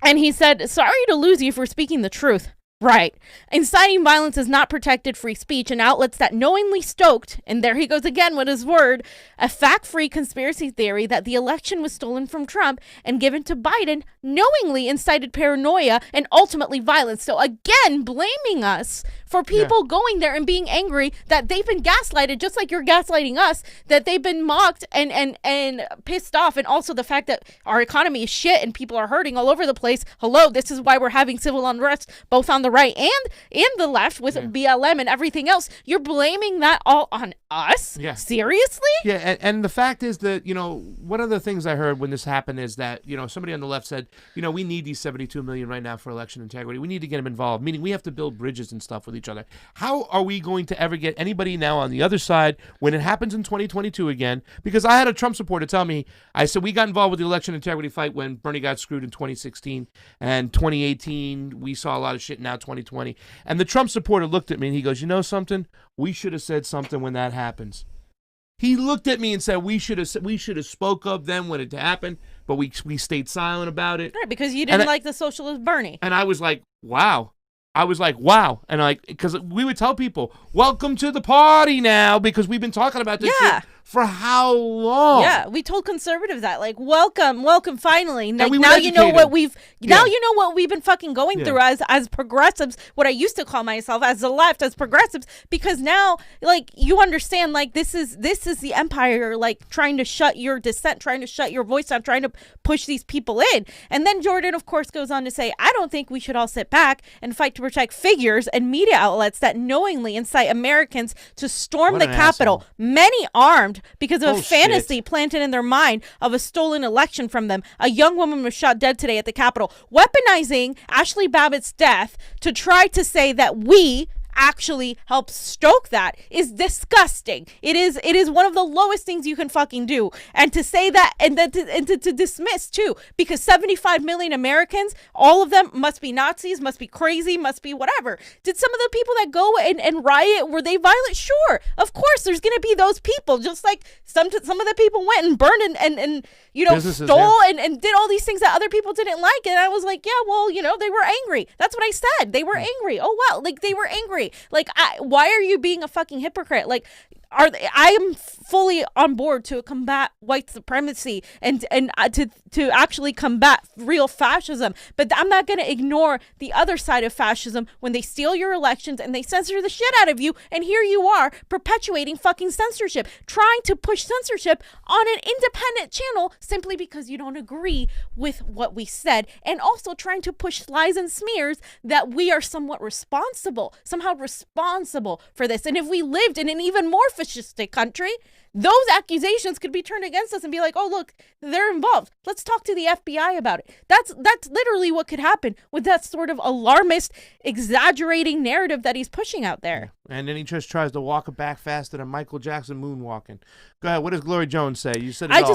And he said, sorry to lose you for speaking the truth. Right. Inciting violence is not protected free speech, and outlets that knowingly stoked, and there he goes again with his word, a fact-free conspiracy theory that the election was stolen from Trump and given to Biden knowingly incited paranoia and ultimately violence. So again, blaming us for people going there and being angry that they've been gaslighted, just like you're gaslighting us, that they've been mocked and pissed off, and also the fact that our economy is shit and people are hurting all over the place. Hello, this is why we're having civil unrest both on the right and the left with BLM and everything else. You're blaming that all on us? Yeah. Seriously? Yeah, and the fact is that, one of the things I heard when this happened is that, somebody on the left said, we need these 72 million right now for election integrity. We need to get them involved, meaning we have to build bridges and stuff with each other. How are we going to ever get anybody now on the other side when it happens in 2022 again? Because I had a Trump supporter tell me, I said, we got involved with the election integrity fight when Bernie got screwed in 2016, and 2018, we saw a lot of shit, now 2020. And the Trump supporter looked at me and he goes, you know something? We should have said something when that happens. He looked at me and said, we should have spoke up then when it happened, but we stayed silent about it. Right, because you didn't like the socialist Bernie. And I was like, wow. And because we would tell people, welcome to the party now, because we've been talking about this shit for how long? Yeah, we told conservatives that, welcome, finally. Like, we now you know what now you know what we've been fucking going through as progressives, what I used to call myself as the left, as progressives, because now, you understand, this is the empire, trying to shut your dissent, trying to shut your voice down, trying to push these people in. And then Jordan, of course, goes on to say, I don't think we should all sit back and fight to protect figures and media outlets that knowingly incite Americans to storm the Capitol, many armed because of a fantasy planted in their mind of a stolen election from them. A young woman was shot dead today at the Capitol. Weaponizing Ashley Babbitt's death to try to say that we actually help stoke that is disgusting. It is one of the lowest things you can fucking do. And to say that and then to dismiss too, because 75 million Americans, all of them must be Nazis, must be crazy, must be whatever. Did some of the people that go and riot, were they violent? Sure, of course there's gonna be those people, just like some of the people went and burned and stole and did all these things that other people didn't like. And I was like, yeah, well, they were angry. That's what I said. They were angry. Oh wow, they were angry. Why are you being a fucking hypocrite? I am fully on board to combat white supremacy and to actually combat real fascism, but I'm not going to ignore the other side of fascism when they steal your elections and they censor the shit out of you, and here you are perpetuating fucking censorship, trying to push censorship on an independent channel simply because you don't agree with what we said, and also trying to push lies and smears that we are somehow responsible for this. And if we lived in an even more fascistic country, those accusations could be turned against us and be like, oh, look, they're involved. Let's talk to the FBI about it. That's literally what could happen with that sort of alarmist, exaggerating narrative that he's pushing out there. And then he just tries to walk it back faster than Michael Jackson moonwalking. Go ahead. What does Glory Jones say? You said it all. I'm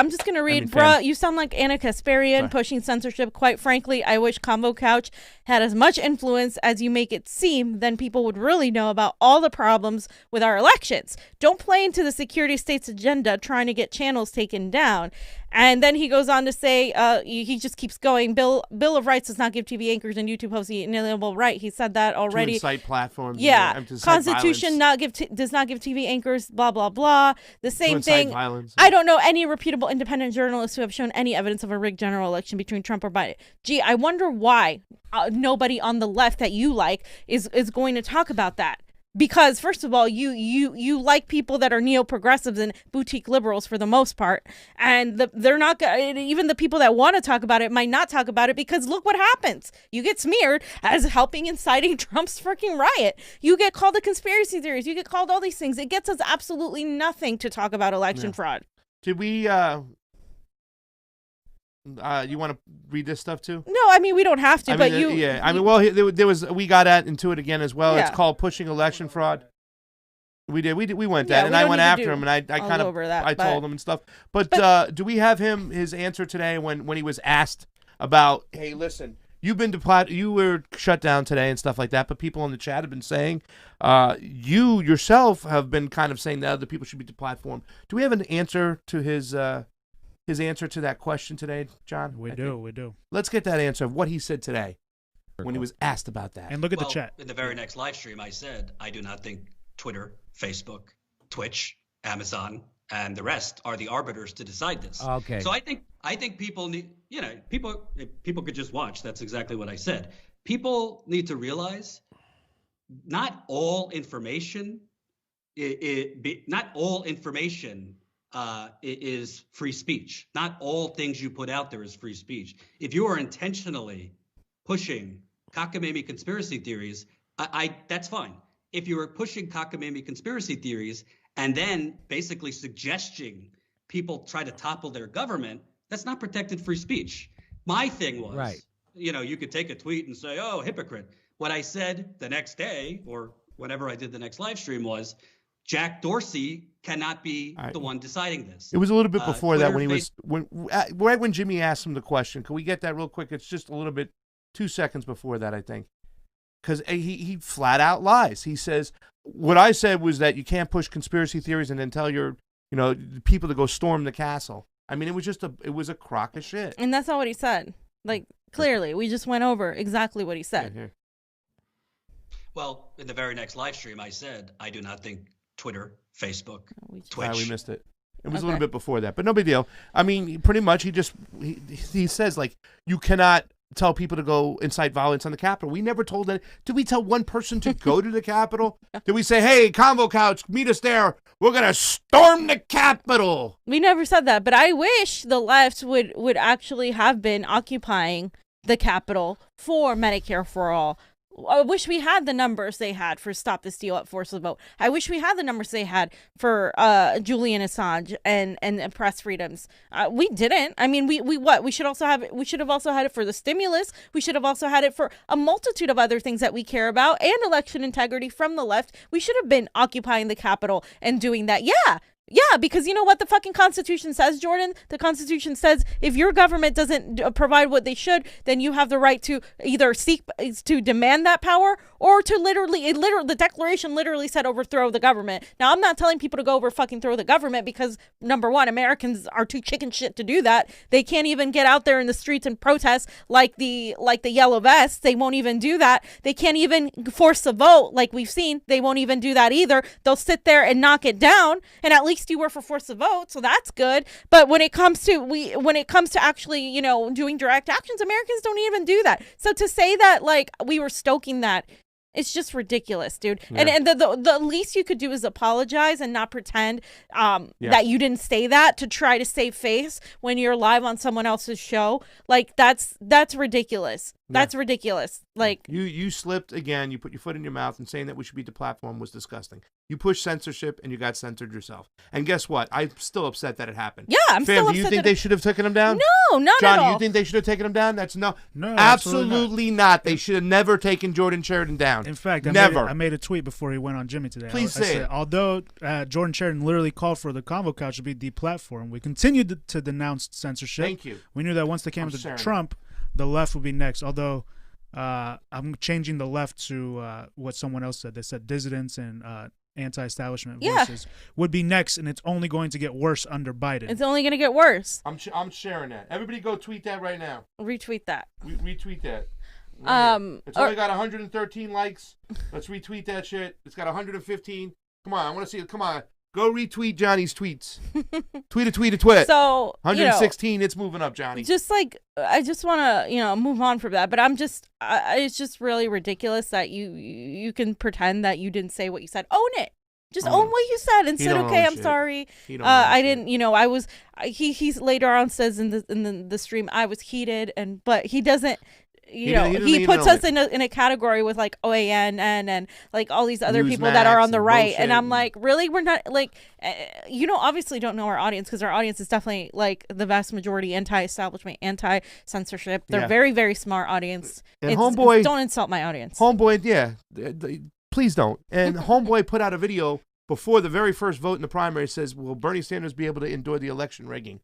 just going to read. Bruh, you sound like Anna Kasparian pushing censorship. Quite frankly, I wish Convo Couch had as much influence as you make it seem. Then people would really know about all the problems with our elections. Don't play into the security state's agenda trying to get channels taken down. And then he goes on to say, he just keeps going. Bill of Rights does not give TV anchors and YouTube hosts the inalienable right. He said that already. To incite platforms. Yeah. Constitution does not give TV anchors, blah, blah, blah. The same thing. Violence. I don't know any reputable independent journalists who have shown any evidence of a rigged general election between Trump or Biden. Gee, I wonder why nobody on the left that you like is going to talk about that. Because first of all, you like people that are neo-progressives and boutique liberals for the most part, and they're not even the people that want to talk about it might not talk about it, because look what happens. You get smeared as helping inciting Trump's freaking riot. You get called a conspiracy theorist. You get called all these things. It gets us absolutely nothing to talk about election fraud. Did we? You want to read this stuff too? No, I mean we don't have to. We got into it again as well. Yeah. It's called pushing election fraud. We did. We went that, and I went after him, and I kind of told him and stuff. But do we have his answer today when he was asked about? Hey, listen, you were shut down today and stuff like that. But people in the chat have been saying, you yourself have been kind of saying that other people should be deplatformed. Do we have an answer to his answer to that question today, John? We do. Let's get that answer of what he said today. when he was asked about that. And look at the chat. In the very next live stream, I said, I do not think Twitter, Facebook, Twitch, Amazon, and the rest are the arbiters to decide this. Okay. So I think people need, people could just watch. That's exactly what I said. People need to realize not all information is free speech. Not all things you put out there is free speech. If you are intentionally pushing cockamamie conspiracy theories, that's fine. If you are pushing cockamamie conspiracy theories and then basically suggesting people try to topple their government, that's not protected free speech. My thing was, you could take a tweet and say, oh, hypocrite. What I said the next day or whenever I did the next live stream was, Jack Dorsey cannot be the one deciding this. It was a little bit before that right when Jimmy asked him the question. Can we get that real quick? It's just a little bit, 2 seconds before that, I think. Because he flat out lies. He says, what I said was that you can't push conspiracy theories and then tell your, people to go storm the castle. I mean, it was a crock of shit. And that's not what he said. Like, clearly, we just went over exactly what he said. Yeah, well, in the very next live stream, I said, I do not think Twitter, Facebook, Twitch. We missed it. It was a little bit before that, but no big deal. I mean, pretty much he says, like, you cannot tell people to go incite violence on the Capitol. We never told that. Did we tell one person to go to the Capitol? Did we say, hey, Convo Couch, meet us there. We're going to storm the Capitol. We never said that, but I wish the left would actually have been occupying the Capitol for Medicare for All. I wish we had the numbers they had for Stop the Steal at Force the Vote. I wish we had the numbers they had for Julian Assange and press freedoms. We didn't. I mean, we should also have it. We should have also had it for the stimulus. We should have also had it for a multitude of other things that we care about and election integrity from the left. We should have been occupying the Capitol and doing that. Yeah, because you know what the fucking Constitution says, Jordan? The Constitution says if your government doesn't provide what they should, then you have the right to either seek to demand that power or to the Declaration literally said overthrow the government. Now, I'm not telling people to go over fucking throw the government because, number one, Americans are too chicken shit to do that. They can't even get out there in the streets and protest like the yellow vests. They won't even do that. They can't even force the vote like we've seen. They won't even do that either. They'll sit there and knock it down, and at least you were for force the vote, so that's good. But when it comes to actually, doing direct actions, Americans don't even do that. So to say that like we were stoking that, it's just ridiculous, dude. Yeah. And the least you could do is apologize and not pretend that you didn't say that to try to save face when you're live on someone else's show. Like that's ridiculous. That's ridiculous. Like you slipped again. You put your foot in your mouth, and saying that we should be deplatformed was disgusting. You pushed censorship, and you got censored yourself. And guess what? I'm still upset that it happened. Yeah, I'm still upset. Do you think they should have taken him down? No, not Johnny, at all. You think they should have taken him down? No, absolutely not. They should have never taken Jordan Sheridan down. In fact, I made a tweet before he went on Jimmy today. Please say it. Although Jordan Sheridan literally called for the Convo Couch to be deplatformed, we continued to denounce censorship. Thank you. We knew that once they came to Trump, the left would be next. Although I'm changing the left to what someone else said. They said dissidents and anti-establishment voices would be next, and it's only going to get worse under Biden. It's only going to get worse. I'm sharing that. Everybody go tweet that right now. Retweet that. Retweet that. Right it's only got 113 likes. Let's retweet that shit. It's got 115. Come on, I want to see it. Come on. Go retweet Johnny's tweets. tweet. So 116, it's moving up, Johnny. Just like I just want to move on from that, but it's just really ridiculous that you can pretend that you didn't say what you said. Own it. Just own what you said and said, okay, I'm sorry. I didn't. I was. He's later on says in the stream I was heated, but he doesn't. He puts us in a category with like OAN and like all these other people that are on the right, and I'm like, really, we're not like, obviously don't know our audience because our audience is definitely like the vast majority anti-establishment, anti-censorship. They're very, very smart audience. And Homeboy, don't insult my audience. Homeboy, please don't. And Homeboy put out a video before the very first vote in the primary. Says, will Bernie Sanders be able to endure the election rigging?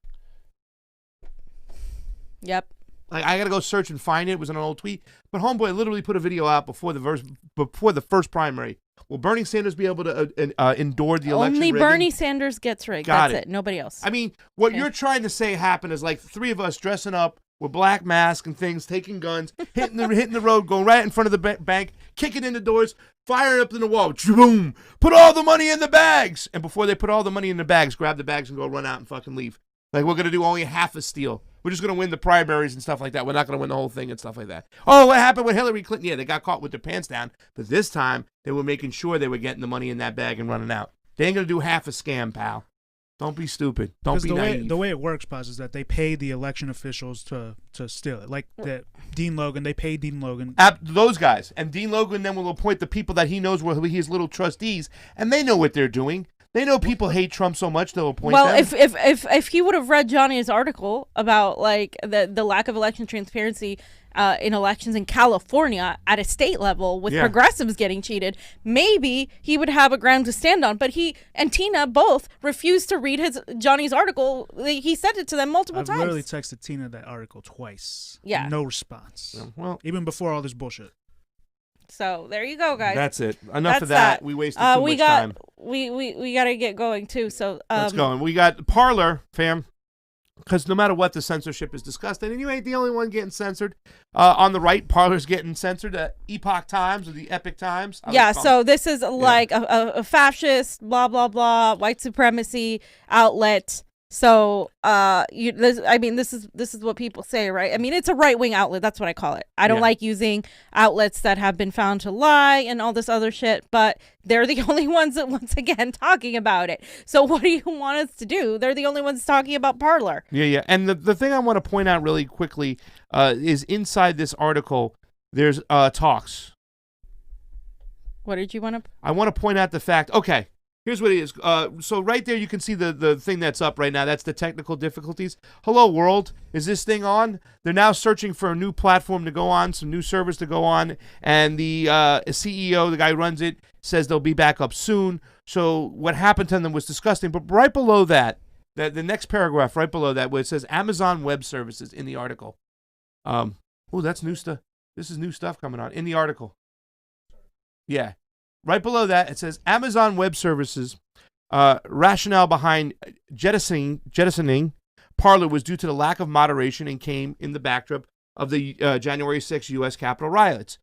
Yep. Like, I gotta go search and find it. It was an old tweet, but Homeboy literally put a video out before the first primary. Will Bernie Sanders be able to endure the election? Only rigging? Bernie Sanders gets rigged. That's it. Nobody else. I mean, what you're trying to say happened is like three of us dressing up with black masks and things, taking guns, hitting the road, going right in front of the bank, kicking in the doors, firing up in the wall. Boom! Put all the money in the bags. And before they put all the money in the bags, grab the bags and go run out and fucking leave. Like, we're going to do only half a steal. We're just going to win the primaries and stuff like that. We're not going to win the whole thing and stuff like that. Oh, what happened with Hillary Clinton? Yeah, they got caught with their pants down. But this time, they were making sure they were getting the money in that bag and running out. They ain't going to do half a scam, pal. Don't be stupid. Don't be naive. The way it works, Paz, is that they pay the election officials to steal it. Like Dean Logan, they pay Dean Logan. Those guys. And Dean Logan then will appoint the people that he knows will be his little trustees, and they know what they're doing. They know people hate Trump so much they'll appoint them. Well, if he would have read Johnny's article about like the lack of election transparency in elections in California at a state level with progressives getting cheated, maybe he would have a ground to stand on. But he and Tina both refused to read Johnny's article. He sent it to them multiple times. I literally texted Tina that article twice. Yeah. No response. Yeah, well, even before all this bullshit. So there you go, guys. That's it. Enough of that. We wasted too much time. We got to get going too. So let's go. We got Parler, fam. Because no matter what, the censorship is discussed, and you ain't the only one getting censored. On the right, Parler's getting censored at Epoch Times or the Epic Times. Yeah, so this is like a fascist, blah blah blah, white supremacy outlet. So, this is what people say, right? I mean, it's a right-wing outlet. That's what I call it. I don't like using outlets that have been found to lie and all this other shit, but they're the only ones that, once again, talking about it. So what do you want us to do? They're the only ones talking about Parler. Yeah. And the thing I want to point out really quickly is inside this article, there's talks. What did you want to? I want to point out the fact, okay. Here's what it is. So right there, you can see the thing that's up right now. That's the technical difficulties. Hello, world. Is this thing on? They're now searching for a new platform to go on, some new servers to go on. And the CEO, the guy who runs it, says they'll be back up soon. So what happened to them was disgusting. But right below that, the next paragraph right below that, where it says Amazon Web Services in the article. Oh, that's new stuff. This is new stuff coming on in the article. Yeah. Right below that, it says Amazon Web Services rationale behind jettisoning Parler was due to the lack of moderation and came in the backdrop of the January 6th U.S. Capitol riots.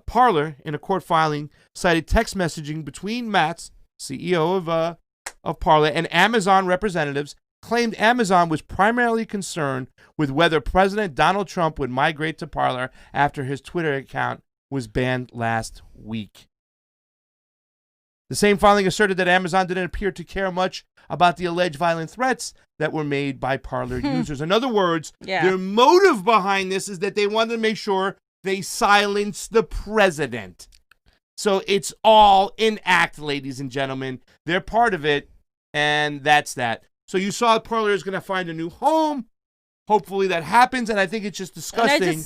Parler, in a court filing, cited text messaging between Matz, CEO of Parler, and Amazon representatives, claimed Amazon was primarily concerned with whether President Donald Trump would migrate to Parler after his Twitter account was banned last week. The same filing asserted that Amazon didn't appear to care much about the alleged violent threats that were made by Parler users. In other words, their motive behind this is that they wanted to make sure they silence the president. So it's all in act, ladies and gentlemen. They're part of it, and that's that. So you saw Parler is going to find a new home. Hopefully that happens, and I think it's just disgusting.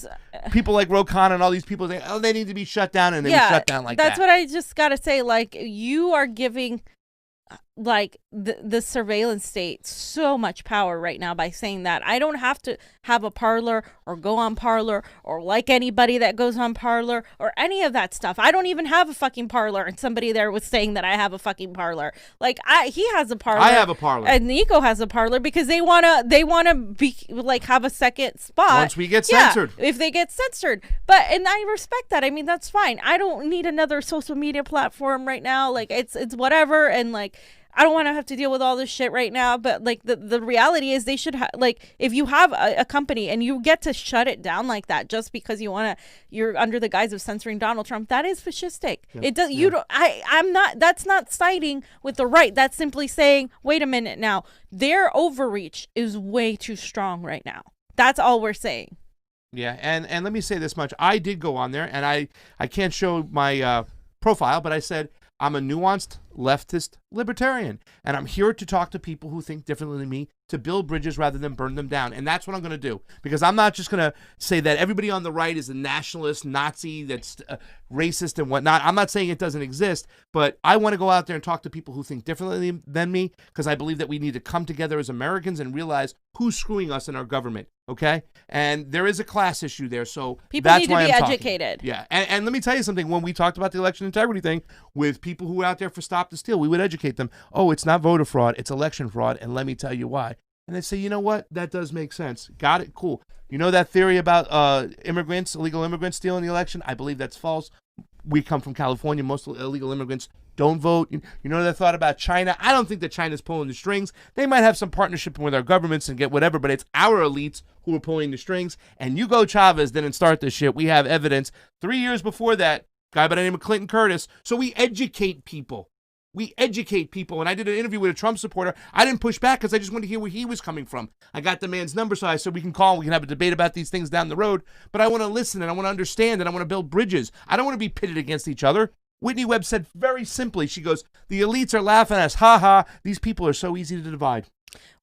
People like Rokfin and all these people say, oh, they need to be shut down, and they were shut down like that. That's what I just got to say. Like, you are giving, like, the surveillance state so much power right now by saying that. I don't have to have a Parler or go on Parler or like anybody that goes on Parler or any of that stuff. I don't even have a fucking Parler, and somebody there was saying that I have a fucking Parler. Like, he has a Parler. I have a Parler. And Niko has a Parler because they wanna be like have a second spot once we get censored. If they get censored. And I respect that. I mean, that's fine. I don't need another social media platform right now. Like, it's whatever, and like, I don't want to have to deal with all this shit right now, but like the reality is they should like, if you have a company and you get to shut it down like that just because you're under the guise of censoring Donald Trump, that is fascistic. Yeah. It does. I'm not. That's not siding with the right. That's simply saying, wait a minute now, their overreach is way too strong right now. That's all we're saying. Yeah, and let me say this much: I did go on there, and I can't show my profile, but I said, I'm a nuanced leftist libertarian, and I'm here to talk to people who think differently than me, to build bridges rather than burn them down. And that's what I'm going to do, because I'm not just going to say that everybody on the right is a nationalist, Nazi, that's racist and whatnot. I'm not saying it doesn't exist, but I want to go out there and talk to people who think differently than me, because I believe that we need to come together as Americans and realize who's screwing us in our government, okay? And there is a class issue there, so people need to be educated. Yeah, and let me tell you something. When we talked about the election integrity thing with people who are out there for Stop the Steal, we would educate them. Oh, it's not voter fraud, it's election fraud, and let me tell you why. And they say, you know what? That does make sense. Got it? Cool. You know that theory about immigrants, illegal immigrants stealing the election? I believe that's false. We come from California. Most illegal immigrants don't vote. You know that thought about China? I don't think that China's pulling the strings. They might have some partnership with our governments and get whatever, but it's our elites who are pulling the strings. And Hugo Chavez didn't start this shit. We have evidence. 3 years before that, guy by the name of Clinton Curtis. So we educate people. We educate people. And I did an interview with a Trump supporter. I didn't push back because I just wanted to hear where he was coming from. I got the man's number, so I said we can call. We can have a debate about these things down the road. But I want to listen, and I want to understand, and I want to build bridges. I don't want to be pitted against each other. Whitney Webb said very simply, she goes, the elites are laughing at us. Ha ha. These people are so easy to divide.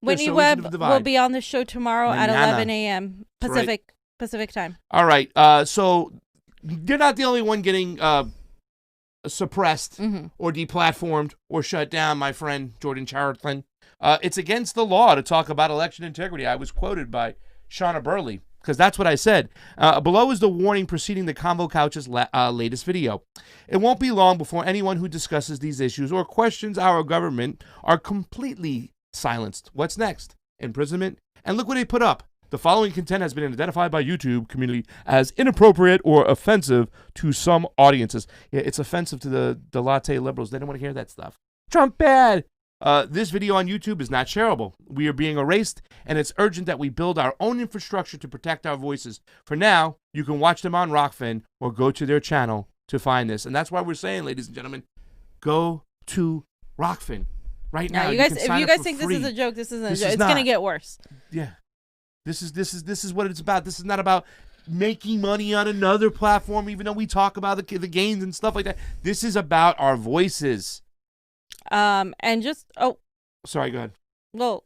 Whitney Webb will be on the show tomorrow at 11 a.m. Pacific time. All right. So you're not the only one getting suppressed or deplatformed or shut down, my friend Jordan Charlton. It's against the law to talk about election integrity. I was quoted by Shauna Burley because that's what I said. Below is the warning preceding the Convo Couch's latest video. It won't be long before anyone who discusses these issues or questions our government are completely silenced. What's next? Imprisonment? And look what they put up. The following content has been identified by YouTube community as inappropriate or offensive to some audiences. Yeah, it's offensive to the latte liberals. They don't want to hear that stuff. Trump bad. This video on YouTube is not shareable. We are being erased, and it's urgent that we build our own infrastructure to protect our voices. For now, you can watch them on Rokfin or go to their channel to find this. And that's why we're saying, ladies and gentlemen, go to Rokfin right now. You guys, if you guys think this is a joke, this isn't a joke. It's going to get worse. Yeah. This is what it's about. This is not about making money on another platform, even though we talk about the gains and stuff like that. This is about our voices. And just sorry, go ahead. Well,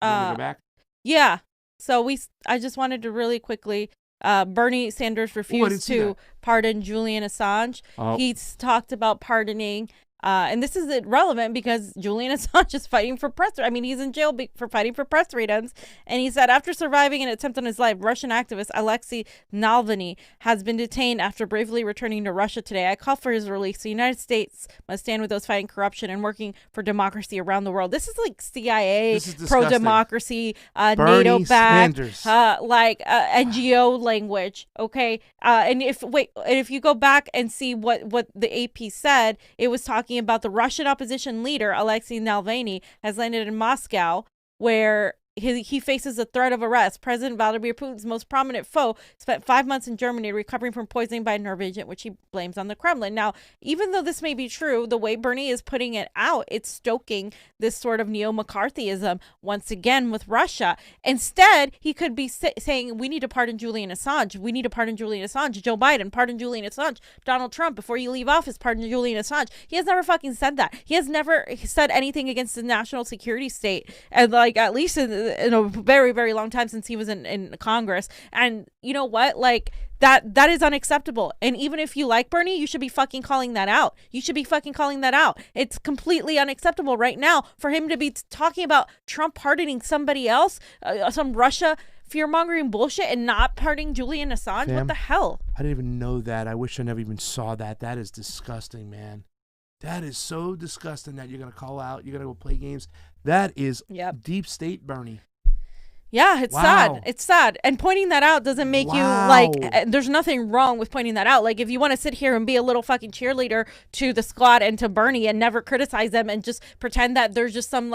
You want me to go back? Yeah. So I just wanted to really quickly. Bernie Sanders refused to pardon Julian Assange. He's talked about pardoning. And this is irrelevant because Julian Assange is fighting for press. I mean, he's in jail for fighting for press freedoms. And he said after surviving an attempt on his life, Russian activist Alexei Navalny has been detained after bravely returning to Russia today. I call for his release. The United States must stand with those fighting corruption and working for democracy around the world. This is like CIA, pro-democracy, NATO-backed, NGO language. Okay. And if you go back and see what the AP said, it was talking about the Russian opposition leader, Alexei Navalny, has landed in Moscow, where he faces a threat of arrest. President Vladimir Putin's most prominent foe spent 5 months in Germany recovering from poisoning by a nerve agent, which he blames on the Kremlin. Now, even though this may be true, the way Bernie is putting it out, it's stoking this sort of neo-McCarthyism once again with Russia. Instead, he could be saying, we need to pardon Julian Assange. We need to pardon Julian Assange. Joe Biden, pardon Julian Assange. Donald Trump, before you leave office, pardon Julian Assange. He has never fucking said that. He has never said anything against the national security state. And at least in a very, very long time since he was in Congress. And you know what? That is unacceptable. And even if you like Bernie, you should be fucking calling that out. You should be fucking calling that out. It's completely unacceptable right now for him to be talking about Trump pardoning somebody else, some Russia fear-mongering bullshit, and not pardoning Julian Assange. Sam, what the hell? I didn't even know that. I wish I never even saw that. That is disgusting, man. That is so disgusting that you're going to call out. You're going to go play games. That is deep state Bernie. Yeah, it's sad. It's sad. And pointing that out doesn't make you there's nothing wrong with pointing that out. Like, if you want to sit here and be a little fucking cheerleader to the squad and to Bernie and never criticize them and just pretend that there's just some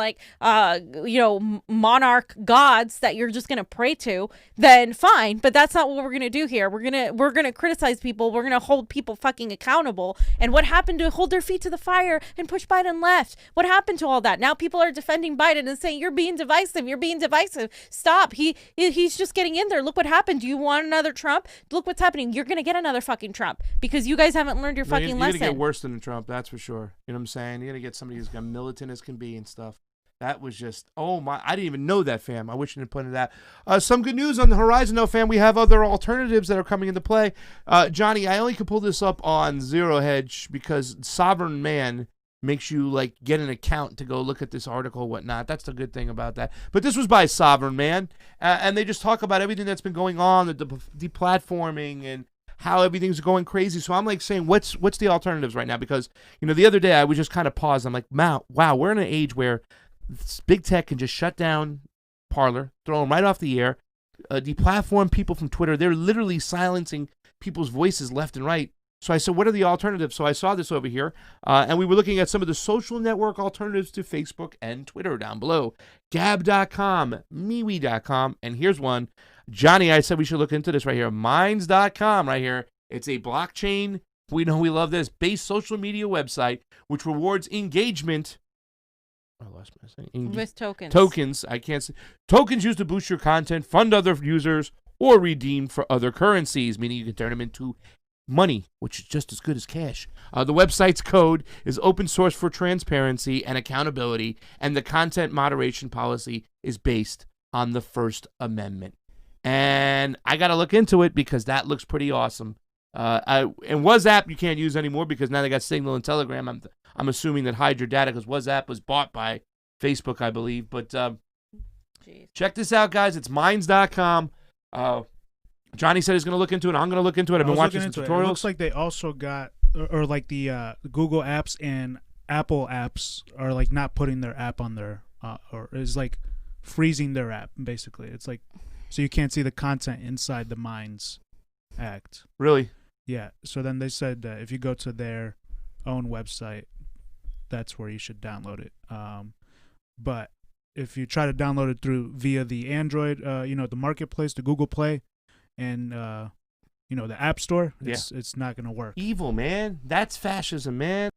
monarch gods that you're just going to pray to, then fine. But that's not what we're going to do here. We're going to criticize people. We're going to hold people fucking accountable. And what happened to hold their feet to the fire and push Biden left? What happened to all that? Now people are defending Biden and saying, you're being divisive. You're being divisive. Stop. He's just getting in there. Look what happened. Do you want another Trump? Look what's happening. You're going to get another fucking Trump because you guys haven't learned your fucking lesson. You're going to get worse than a Trump, that's for sure. You know what I'm saying? You're going to get somebody who's militant as can be and stuff. That was just, oh my, I didn't even know that, fam. I wish you didn't put into that. Some good news on the horizon, though, fam. We have other alternatives that are coming into play. Johnny, I only could pull this up on Zero Hedge because Sovereign Man makes you get an account to go look at this article, whatnot. That's the good thing about that. But this was by Sovereign Man, and they just talk about everything that's been going on, the deplatforming, and how everything's going crazy. So I'm saying, what's the alternatives right now? Because the other day I was just kind of paused. I'm like, wow, we're in an age where big tech can just shut down Parler, throw them right off the air, deplatform people from Twitter. They're literally silencing people's voices left and right. So I said, what are the alternatives? So I saw this over here, and we were looking at some of the social network alternatives to Facebook and Twitter down below. Gab.com, MeWe.com, and here's one. Johnny, I said we should look into this right here. Minds.com right here. It's a blockchain, we know we love this, based social media website, which rewards engagement. I lost my thing. With tokens. Tokens, I can't say. Tokens used to boost your content, fund other users, or redeem for other currencies, meaning you can turn them into money, which is just as good as cash. The website's code is open source for transparency and accountability, and the content moderation policy is based on the First Amendment. And I got to look into it because that looks pretty awesome. And WhatsApp you can't use anymore because now they got Signal and Telegram. I'm assuming that hide your data because WhatsApp was bought by Facebook, I believe. But check this out, guys. It's Minds.com. Johnny said he's going to look into it. I'm going to look into it. I've been watching some tutorials. It looks like they also got, or like the Google apps and Apple apps are like not putting their app on their, or is like freezing their app, basically. It's like, so you can't see the content inside the Minds Act. Really? Yeah. So then they said that if you go to their own website, that's where you should download it. But if you try to download it via the Android, the marketplace, the Google Play, and the App Store, it's not going to work. Evil, man. That's fascism, man.